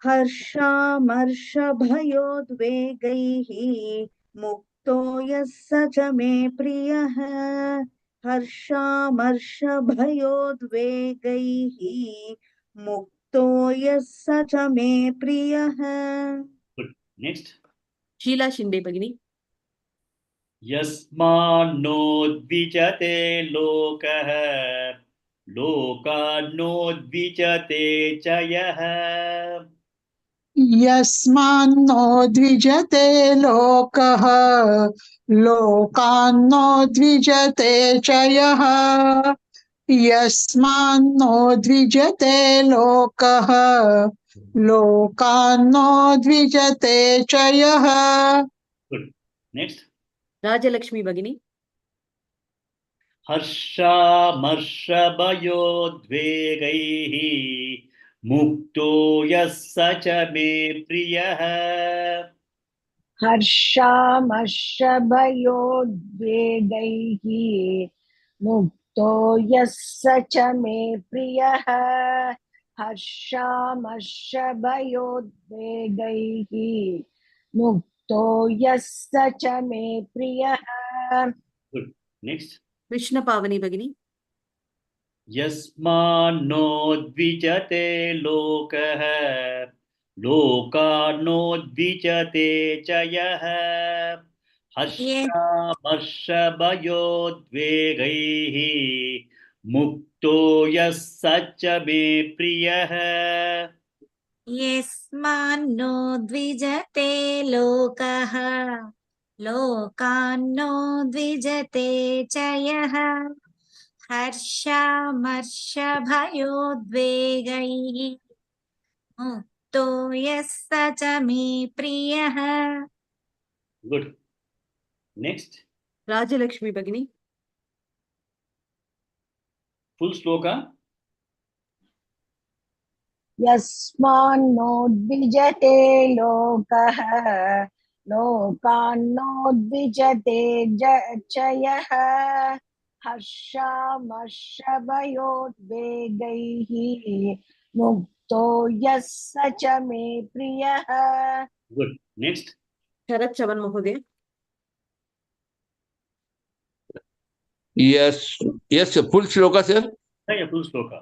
हर्षामर्षभयोद्वेगैः मुक्तो यः स च मे प्रियः हर्षामर्षभयोद्वेगैः मुक्तो यः स च मे प्रियः. Good. Next. Sheila Shinde Bhagini. यस्मान्नो द्विजते लोकः लोकान्नो द्विजते च यः यस्मान्नो द्विजते लोकः लोकान्नो द्विजते च यः यस्मान्नो द्विजते लोकः लोकान्नो द्विजते च यः. Good. Next. Rajalakshmi Bhagini. हर्षामर्षभयोद्वेगैः मुक्तो यः स च मे प्रियः हर्षामर्षभयोद्वेगैः मुक्तो यः स च मे प्रियः हर्षामर्षभयोद्वेगैः मुक्तो यः स च मे प्रियः. Good. Next. Krishna Pavani Bhagini. यस्मान्नो द्विजते लोकः लोकान्नो द्विजते च यः हर्षामर्षभयोद्वेगैः मुक्तो यः स च मे प्रियः यस्मान्नो द्विजते लोकः लोकान्नो द्विजते च यः हर्षामर्षभयोद्वेगैः मुक्तो यः स च मे प्रियः. Good. Next. Rajalakshmi Bhagini. Full shloka. यस्मान्नोद्विजते लोकः लोकान्नोद्विजते च यः हर्षामर्षभयोद्वेगैः मुक्तो यः स च मे प्रियः. Good. Next. शरत् चवन् महोदय. Yes, yes, full shloka, sir. Yeah, full shloka.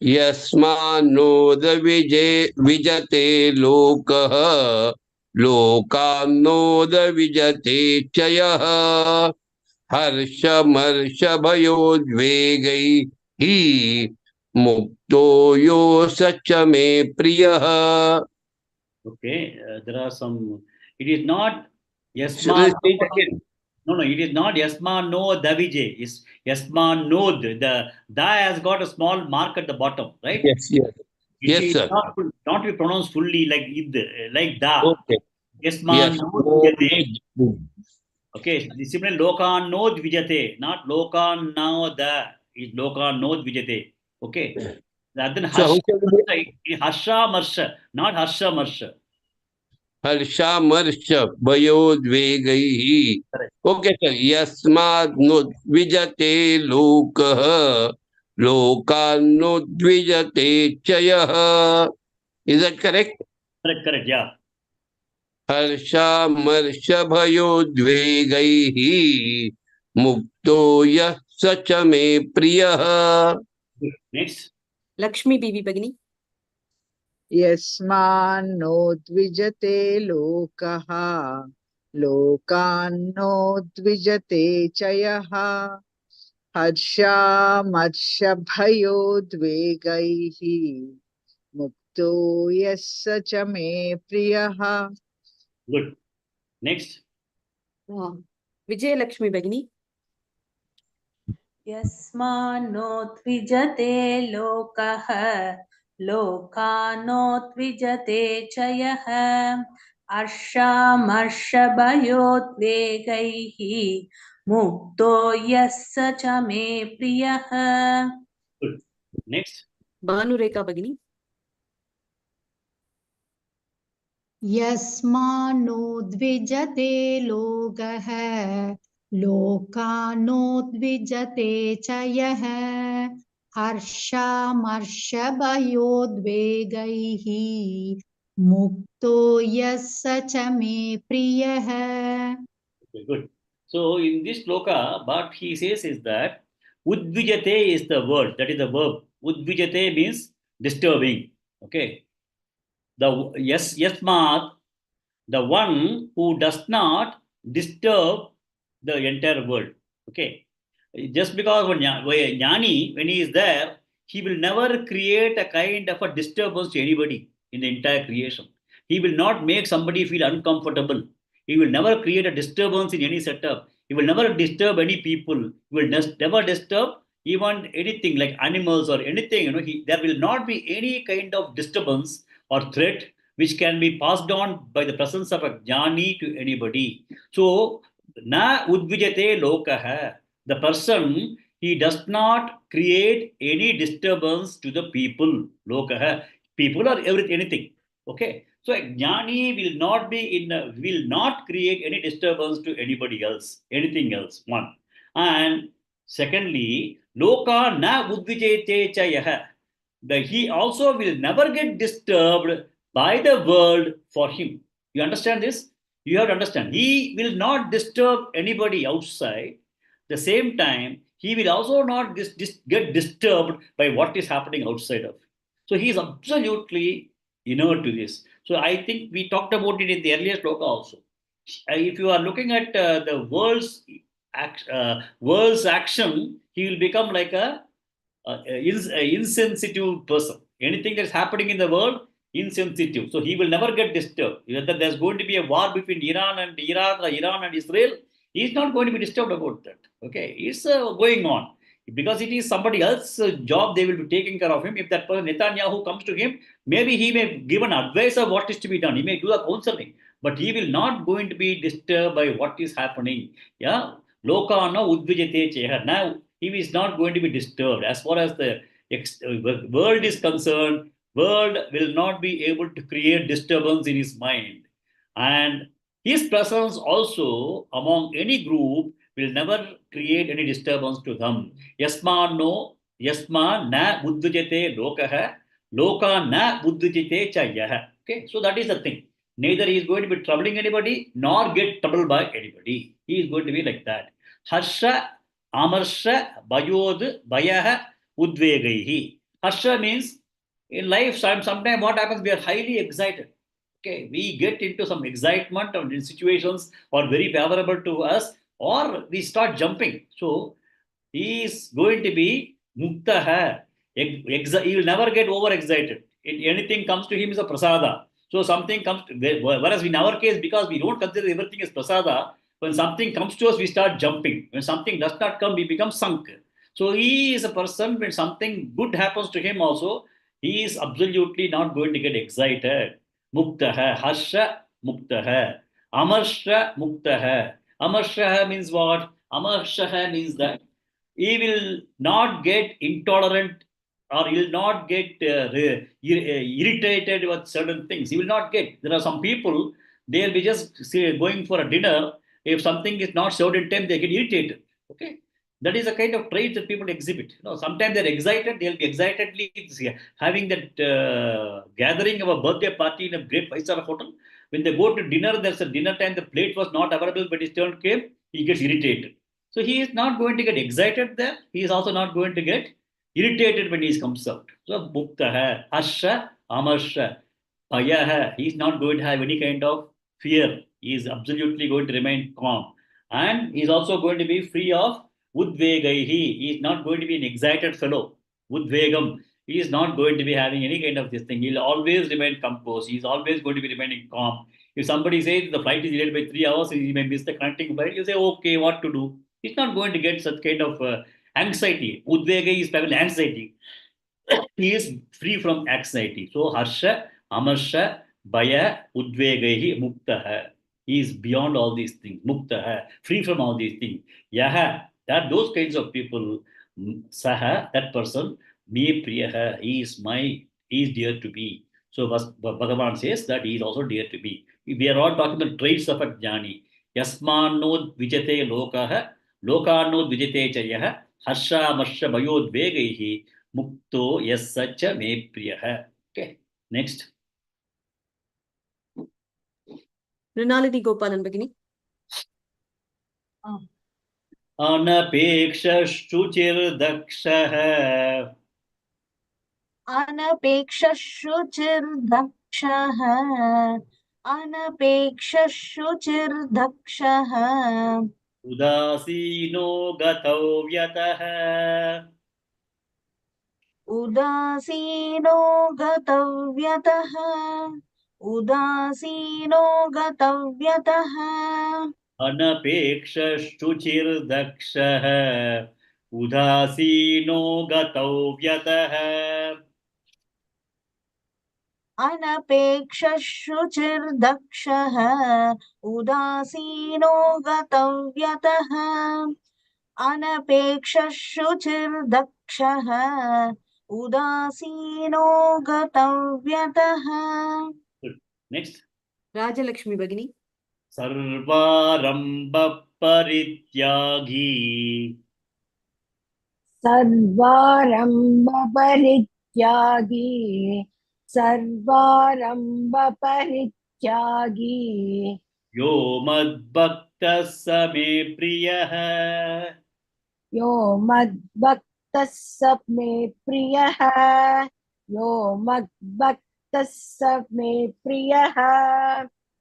यस्मान्नोद विजते लोकः लोकान्नोद विजते च यः हर्षमर्षभयोद्वेगैः मुक्तो यो स च मे प्रियः. Okay, there are some. It is not Say Yasman. it again. No, it is not Yasman no Davije. It's Yasman no. The Da has got a small mark at the bottom, right? Yes, yes, yes, It's sir. not to be pronounced fully like id, like Da. Okay. Yasman Yes. no Dvijate. Okay, the similar Lokan no Dvijate, not Lokan now the is Lokan no Dvijate. Okay. Then So how shall we Harsha Marsha, not Harsha Marsha. हर्षामर्ष भयोद्वेगैः. Correct. Okay sir. यस्माद्नुद्विजते लोकः लोकान्नुद्विजते च यः. Is that correct? Correct, correct, yeah. हर्षामर्ष भयोद्वेगैः मुक्तो यः स च मे प्रियः. Next. लक्ष्मी बीवी भगिनी. यस्मान्नो द्विजते लोकः लोकान्नो द्विजते च यः हर्षामर्षभयोद्वेगैः मुक्तो यः स च मे प्रियः. Good. Next. विजयलक्ष्मी भगिनी. यस्मान्नोद्विजते लोकः लोकानोद्विजते च यः हर्षामर्षभयोद्वेगैः मुक्तो यः स च मे प्रियः. Good. Next. भानुरेखा भगिनी. यस्मान्नो द्विजते लोकः लोकानोद्विजते च यः हर्षामर्षभयोद्वेगैः मुक्तो यः स च मे प्रियः. Okay, good. So in this sloka, what he says is that Udvijate is the word, that is the verb. Udvijate means disturbing. Okay. The yasmat, the one who does not disturb the entire world. Okay. Just because when Jnani, when he is there, he will never create a kind of a disturbance to anybody in the entire creation. He will not make somebody feel uncomfortable. He will never create a disturbance in any setup. He will never disturb any people. He will never disturb even anything like animals or anything. There will not be any kind of disturbance or threat which can be passed on by the presence of a jnani to anybody. So, na udvijate lokaha. The person, he does not create any disturbance to the people. Lokaha. People or everything, anything. Okay. So a jnani will not create any disturbance to anybody else, anything else. One. And secondly, loka na udvijete chayah. He also will never get disturbed by the world for him. You understand this? You have to understand. He will not disturb anybody outside. The same time, he will also not get disturbed by what is happening outside of. So he is absolutely inert to this. So I think we talked about it in the earlier sloka also. If you are looking at the world's action, he will become like a insensitive person. Anything that's happening in the world, insensitive. So he will never get disturbed. Whether there's going to be a war between Iran and Iraq or Iran and Israel, he's not going to be disturbed about that. Okay, it's going on. Because it is somebody else's job, they will be taking care of him. If that person, Netanyahu, comes to him, maybe he may give an advice of what is to be done. He may do a counseling, but he will not going to be disturbed by what is happening. Yeah, Lokana udvijate cheha. Now he is not going to be disturbed as far as the world is concerned. world will not be able to create disturbance in his mind. And his presence also among any group will never create any disturbance to them. Yasma no, yasma na buddhijate lokaha, loka na buddhijate chayah. Okay, so that is the thing. Neither he is going to be troubling anybody nor get troubled by anybody. He is going to be like that. Harsha, Amarsha, Bayod, Bayaha, Udvegaihi. Harsha means in life, sometimes what happens, we are highly excited. Okay, we get into some excitement or in situations or very favorable to us, or we start jumping. So he is going to be mukta. He will never get overexcited. Anything comes to him is a prasada. So something comes to, whereas in our case, because we don't consider everything as prasada, when something comes to us, we start jumping. When something does not come, we become sunk. So he is a person, when something good happens to him also, he is absolutely not going to get excited. Mukta harsha mukta amarsha mukta. Amarsha means what? Amarsha means that he will not get intolerant or he will not get irritated with certain things. He will not get. There are some people, they will be just going for a dinner. If something is not served in time, they get irritated. Okay. That is a kind of trait that people exhibit. Sometimes they're excited, they'll be excitedly having that gathering of a birthday party in a great five-star hotel. When they go to dinner, there's a dinner time, the plate was not available, but his turn came, he gets irritated. So he is not going to get excited there. He is also not going to get irritated when he comes out. So mukta hai, harsha, amarsha, bhaya hai. He is not going to have any kind of fear. He is absolutely going to remain calm. And he is also going to be free of udvegaihi. He is not going to be an excited fellow. Udvegam. He is not going to be having any kind of this thing. He'll always remain composed. He is always going to be remaining calm. If somebody says the flight is delayed by 3 hours, he may miss the connecting flight, you say, okay, what to do? He's not going to get such kind of anxiety. Udvega is probably anxiety. He is free from anxiety. So harsha, amarsha, bhaya, udvegahi, mukta. He is beyond all these things. Mukta, free from all these things. Yaha, that those kinds of people, saha, that person, me priyaha, he is he is dear to me. So Bhagavan says that he is also dear to me. We are all talking about traits of a jnani. Yasmano vijate lokaha, lokano vijate chayah, harsha, marsha, bhayod vegaihi, mukto yasacha me priyaha. Okay, next. Mrinalini Gopalan Bagini. Anapeksha shuchir dakshah. अनपेक्षशुचिर्दक्षः अनपेक्षशुचिर्दक्षः Udasino gatau vyatah. उदासीनो गतव्यतः उदासीनो गतव्यतः Anapeksha shuchir dakshah. Udasino gatau vyatah. अनपेक्षशुचिर्दक्षः उदासीनो गतव्यतः अनपेक्षशुचिर्दक्षः उदासीनो गतव्यतः. Next. Rajalakshmi Bagini. Sarvarambha parityagi. सर्वारम्भपरित्यागी सर्वारम्भपरित्यागी Yo madbhakta same priyah. यो मद्भक्तः स मे प्रियः यो मद्भक्तः स मे प्रियः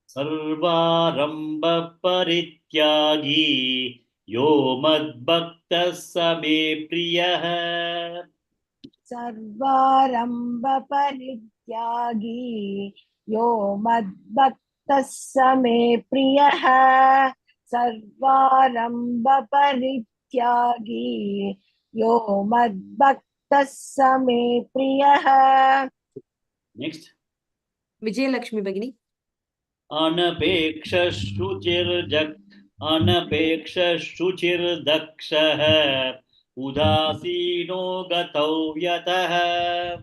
Sarvarambha parityagi. Yo madbhakta same priyah. सर्वारम्भपरित्यागी यो मद्भक्तः स मे प्रियः सर्वारम्भपरित्यागी यो मद्भक्तः स मे प्रियः. Next. Vijayalakshmi Bagini. Anapeksha shuchir dakshah. Udasino gatau vyatah.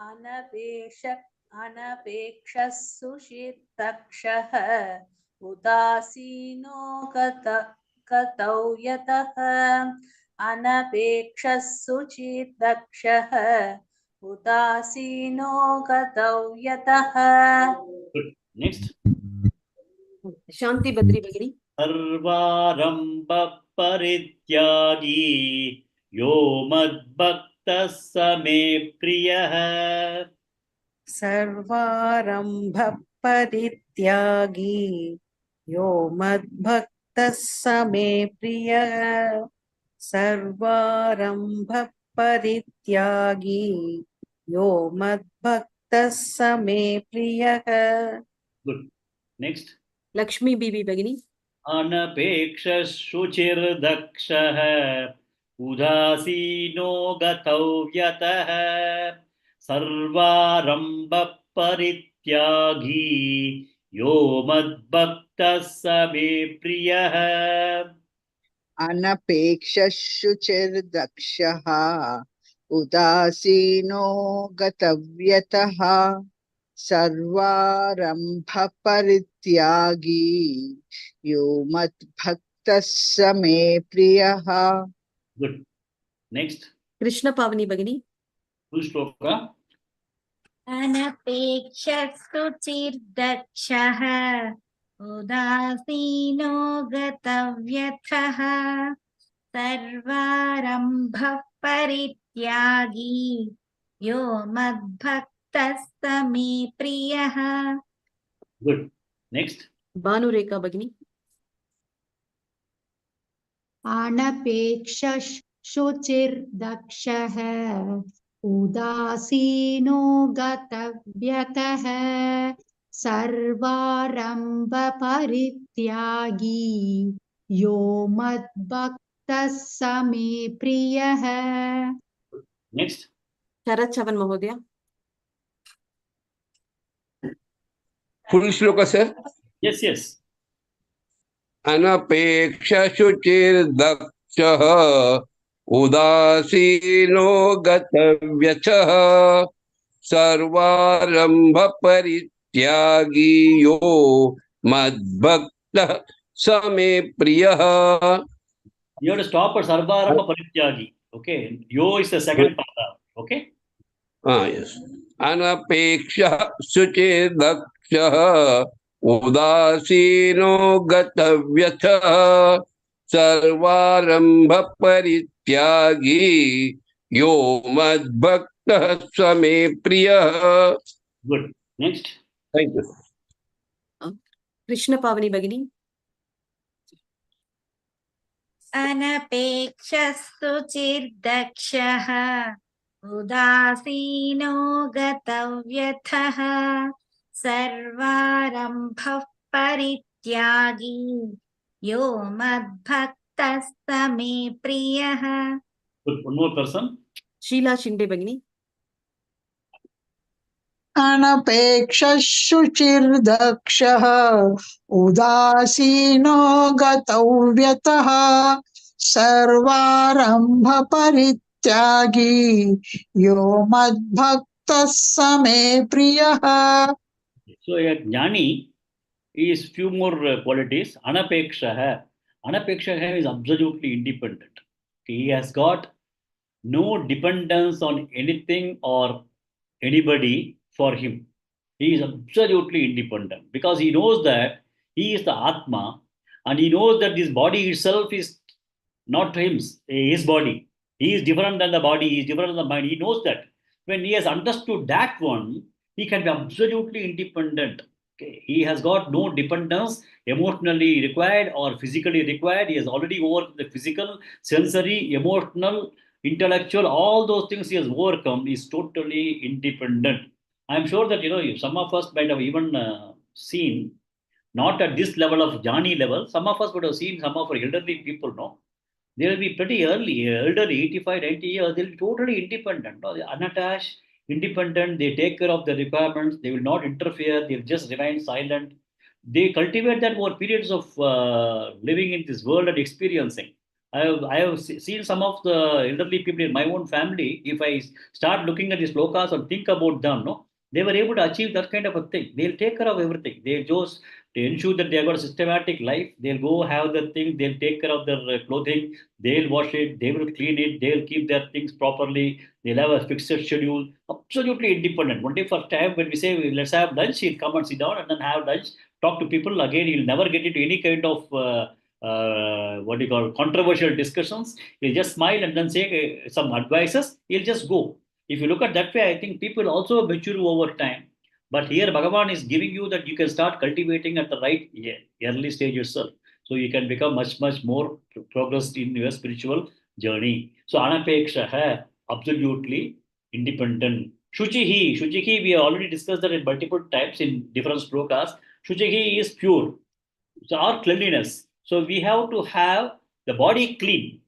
अनपेक्षः सुचिर्दक्षः उदासीनो गतौ यतः अनपेक्षः सुचिर्दक्षः उदासीनो गतौ यतः. Good. Next. Shanti Badri Bhagini. सर्वारंभ परित्यागी यो मद्भक्तः स मे प्रियः. सर्वारंभ परित्यागी यो मद्भक्तः स मे प्रियः. सर्वारंभ परित्यागी यो मद्भक्तः स मे प्रियः. Good. Next. Lakshmi Bibi Bhagini. अनपेक्ष शुचिर्दक्षः उदासीनो गतव्यतः सर्वारंभ परित्यागी यो मद्भक्तः स मे प्रियः. अनपेक्षशुचिर्दक्षः उदासीनो गतव्यतः सर्वारंभ परित्यागी यो मद्भक्तः स मे प्रियः. Good. Next. Krishna Pavani Bhagini. Full shloka. अनपेक्षः सुचिर्दक्षः उदासीनो गतव्यथः सर्वारम्भः परित्यागी यो मद्भक्तः स मे प्रियः. Good. Next. Banu Rekha Bhagini. अनपेक्षः शुचिर्दक्षः उदासीनो गतव्यतः सर्वारंभ परित्यागी यो मद्भक्तः स मे प्रियः. Next. Sharat Chavan Mahodaya. Full shloka, sir. Yes, yes. अनपेक्ष शुचिर्दक्षः उदासीनो गतव्यचः सर्वारंभ परित्यागी यो मद्भक्तः स मे प्रियः. You have to stop at sarvarambha parityagi. Okay. Yo is the second part. Okay. Yes. अनपेक्ष शुचिर्दक्षः उदासीनो गतव्यथः सर्वारंभ परित्यागी यो मद्भक्तः स मे प्रियः. Good. Next. Thank you. Krishna Pavani Bhagini. अनपेक्षः सुचिर्दक्षः उदासीनो गतव्यथः सर्वारम्भः परित्यागी यो मद्भक्तः स मे प्रियः. Good. One more person. Sheila Shinde Bhagini. अनपेक्षशुचिर्दक्षः उदासीनो गतव्यतः सर्वारंभ परित्यागी यो मद्भक्तः स मे प्रियः. So a jnani is few more qualities. Anapekshaha. Anapekshaha is absolutely independent. He has got no dependence on anything or anybody for him. He is absolutely independent because he knows that he is the Atma and he knows that this body itself is not his body. He is different than the body, he is different than the mind. He knows that. When he has understood that one, he can be absolutely independent. Okay. He has got no dependence emotionally required or physically required. He has already overcome the physical, sensory, emotional, intellectual, all those things he has overcome. He is totally independent. I am sure that some of us might have even seen, not at this level of jnani level, some of us would have seen some of our elderly people, no? They will be pretty elderly, 85, 90 years, they'll be totally independent, no? They're unattached, independent, they take care of their requirements, they will not interfere, they'll just remain silent. They cultivate that over periods of living in this world and experiencing. I have seen some of the elderly people in my own family. If I start looking at these slokas and think about them, no, they were able to achieve that kind of a thing. They'll take care of everything. They'll just to ensure that they've got a systematic life. They'll go have the thing. They'll take care of their clothing. They'll wash it. They will clean it. They'll keep their things properly. They'll have a fixed schedule. Absolutely independent. One day first time when we say let's have lunch, he'll come and sit down and then have lunch. Talk to people again. He'll never get into any kind of what do you call controversial discussions. He'll just smile and then say some advices. He'll just go. If you look at that way, I think people also mature over time. But here Bhagavan is giving you that you can start cultivating at the right early stage yourself. So you can become much more progressed in your spiritual journey. So anapeksha, absolutely independent. Shuchihi, we have already discussed that in multiple times in different slokas. Shuchihi is pure. So our cleanliness. So we have to have the body clean.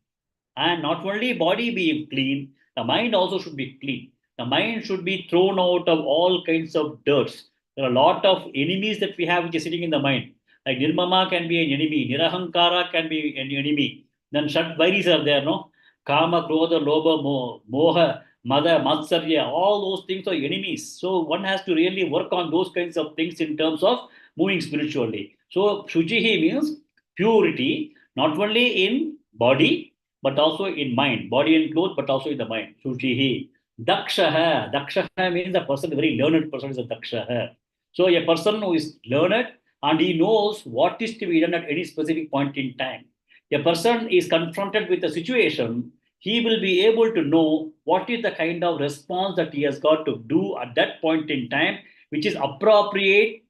And not only body being clean, the mind also should be clean. The mind should be thrown out of all kinds of dirts. There are a lot of enemies that we have which is sitting in the mind. Like Nirmama can be an enemy, Nirahankara can be an enemy. Then Shat Vairis are there, no? Kama, Krodha, Lobha, Moha, Mada, Matsarya, all those things are enemies. So one has to really work on those kinds of things in terms of moving spiritually. So Shuchihi means purity, not only in body, but also in mind, body and clothes, but also in the mind. Shuchihi. Dakshaha. Dakshaha means a person, a very learned person is a dakshaha. So a person who is learned and he knows what is to be done at any specific point in time. A person is confronted with a situation, he will be able to know what is the kind of response that he has got to do at that point in time, which is appropriate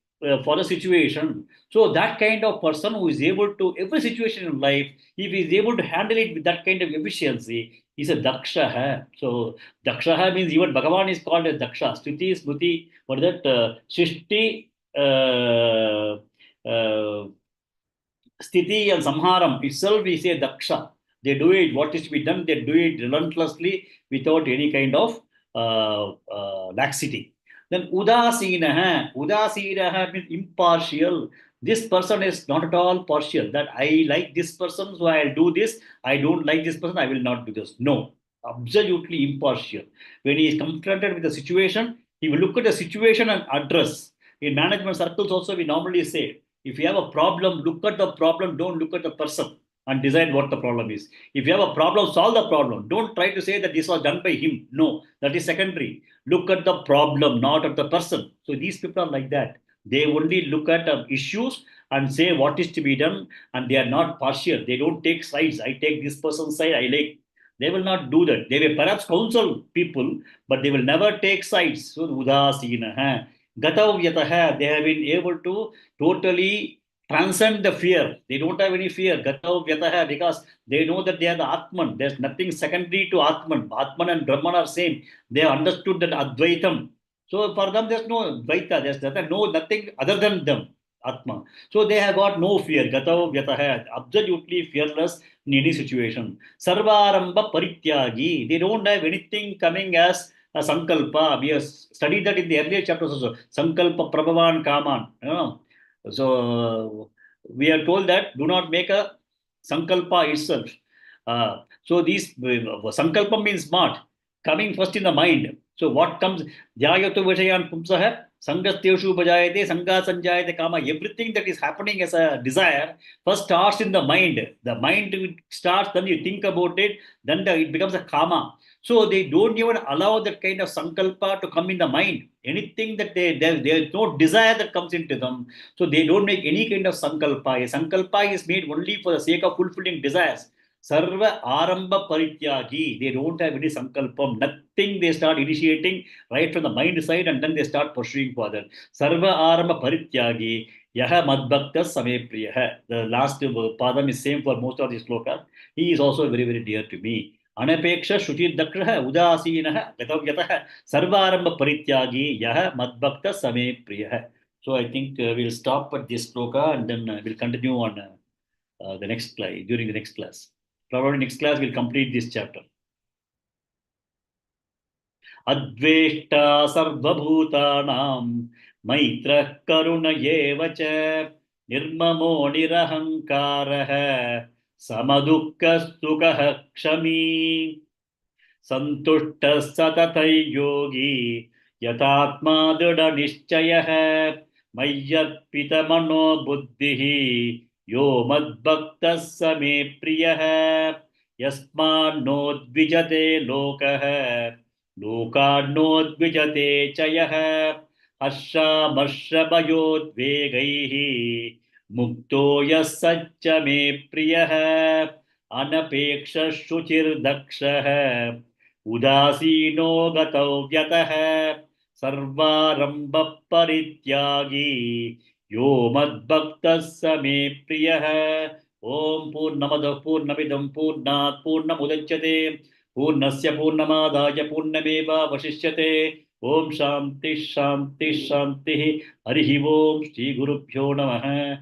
for the situation. So that kind of person who is able to, every situation in life, if he is able to handle it with that kind of efficiency, is a daksha. So daksha means even Bhagavan is called as daksha. Sthiti, smriti, what is that? Srishti, sthiti and samharam itself we say daksha. They do it, what is to be done, they do it relentlessly without any kind of laxity. Then udasinaha means impartial. This person is not at all partial. That I like this person, so I'll do this. I don't like this person, I will not do this. No, absolutely impartial. When he is confronted with a situation, he will look at the situation and address. In management circles, also, we normally say, if you have a problem, look at the problem, don't look at the person and decide what the problem is. If you have a problem, solve the problem. Don't try to say that this was done by him. No, that is secondary. Look at the problem, not at the person. So these people are like that. They only look at issues and say what is to be done, and they are not partial. They don't take sides. I take this person's side, I like. They will not do that. They will perhaps counsel people, but they will never take sides. So udasina. Gatavyataha, they have been able to totally transcend the fear. They don't have any fear. Gatavyataha, because they know that they are the Atman. There's nothing secondary to Atman. Atman and Brahman are same. They have understood that Advaitam. So for them, there's no Dvaita. There's nothing other than them, Atma. So they have got no fear. Gatavyataha, absolutely fearless in any situation. Sarvaramba Parityagi. They don't have anything coming as a sankalpa. We have studied that in the earlier chapters also. Sankalpa Prabhavan Kaman. You know? So we are told that do not make a sankalpa itself. So these sankalpa means smart, coming first in the mind. So what comes? Jayatu Vishayan Pumsaha, Sangasteshu Bajayate, Sanga Sanjayate Kama. Everything that is happening as a desire first starts in the mind. The mind starts, then you think about it, then it becomes a kama. So they don't even allow that kind of sankalpa to come in the mind. Anything that there's no desire that comes into them. So they don't make any kind of sankalpa. A sankalpa is made only for the sake of fulfilling desires. Sarva Aramba Parityagi. They don't have any sankalpam. Nothing they start initiating right from the mind side and then they start pursuing further. Sarva Aramba Parityagi. Yaha Madbhakta Same Priyaha. The last padam is same for most of these slokas. He is also very, very dear to me. Anapeksha Shuti Daksha Udasinaha Gatavyataha Sarvaramba Parityagi Yaha Madbhakta Same Priyaha. So I think we'll stop at this sloka and then we'll continue on the next class, during the next class. Probably next class we'll complete this chapter. Adveshta Sarvabhutanam Maitra Karuna Yevacha Nirmamo Nirahankaraha समदुःखः सुखः क्षमी सन्तुष्टः सततै योगी यतात्मा दृढनिश्चयः मय्यर्पितमनो बुद्धिः यो मद्भक्तः स मे प्रियः यस्मान्नोद्विजते लोकः लोकान्नोद्विजते च यः हर्षामर्षभयोद्वेगैः मुक्तो यः सच्च मे प्रियः अनपेक्षः शुचिर्दक्षः उदासीनो गतव्यतः सर्वारम्भ परित्यागी यो मद्भक्तः स मे प्रियः ओम पूर्णमदः पूर्णमिदं पूर्णात् पूर्णमुदच्यते पूर्णस्य पूर्णमादाय पूर्णमेवावशिष्यते ओम शांति शांति शांति हरि ओम श्री गुरुभ्यो नमः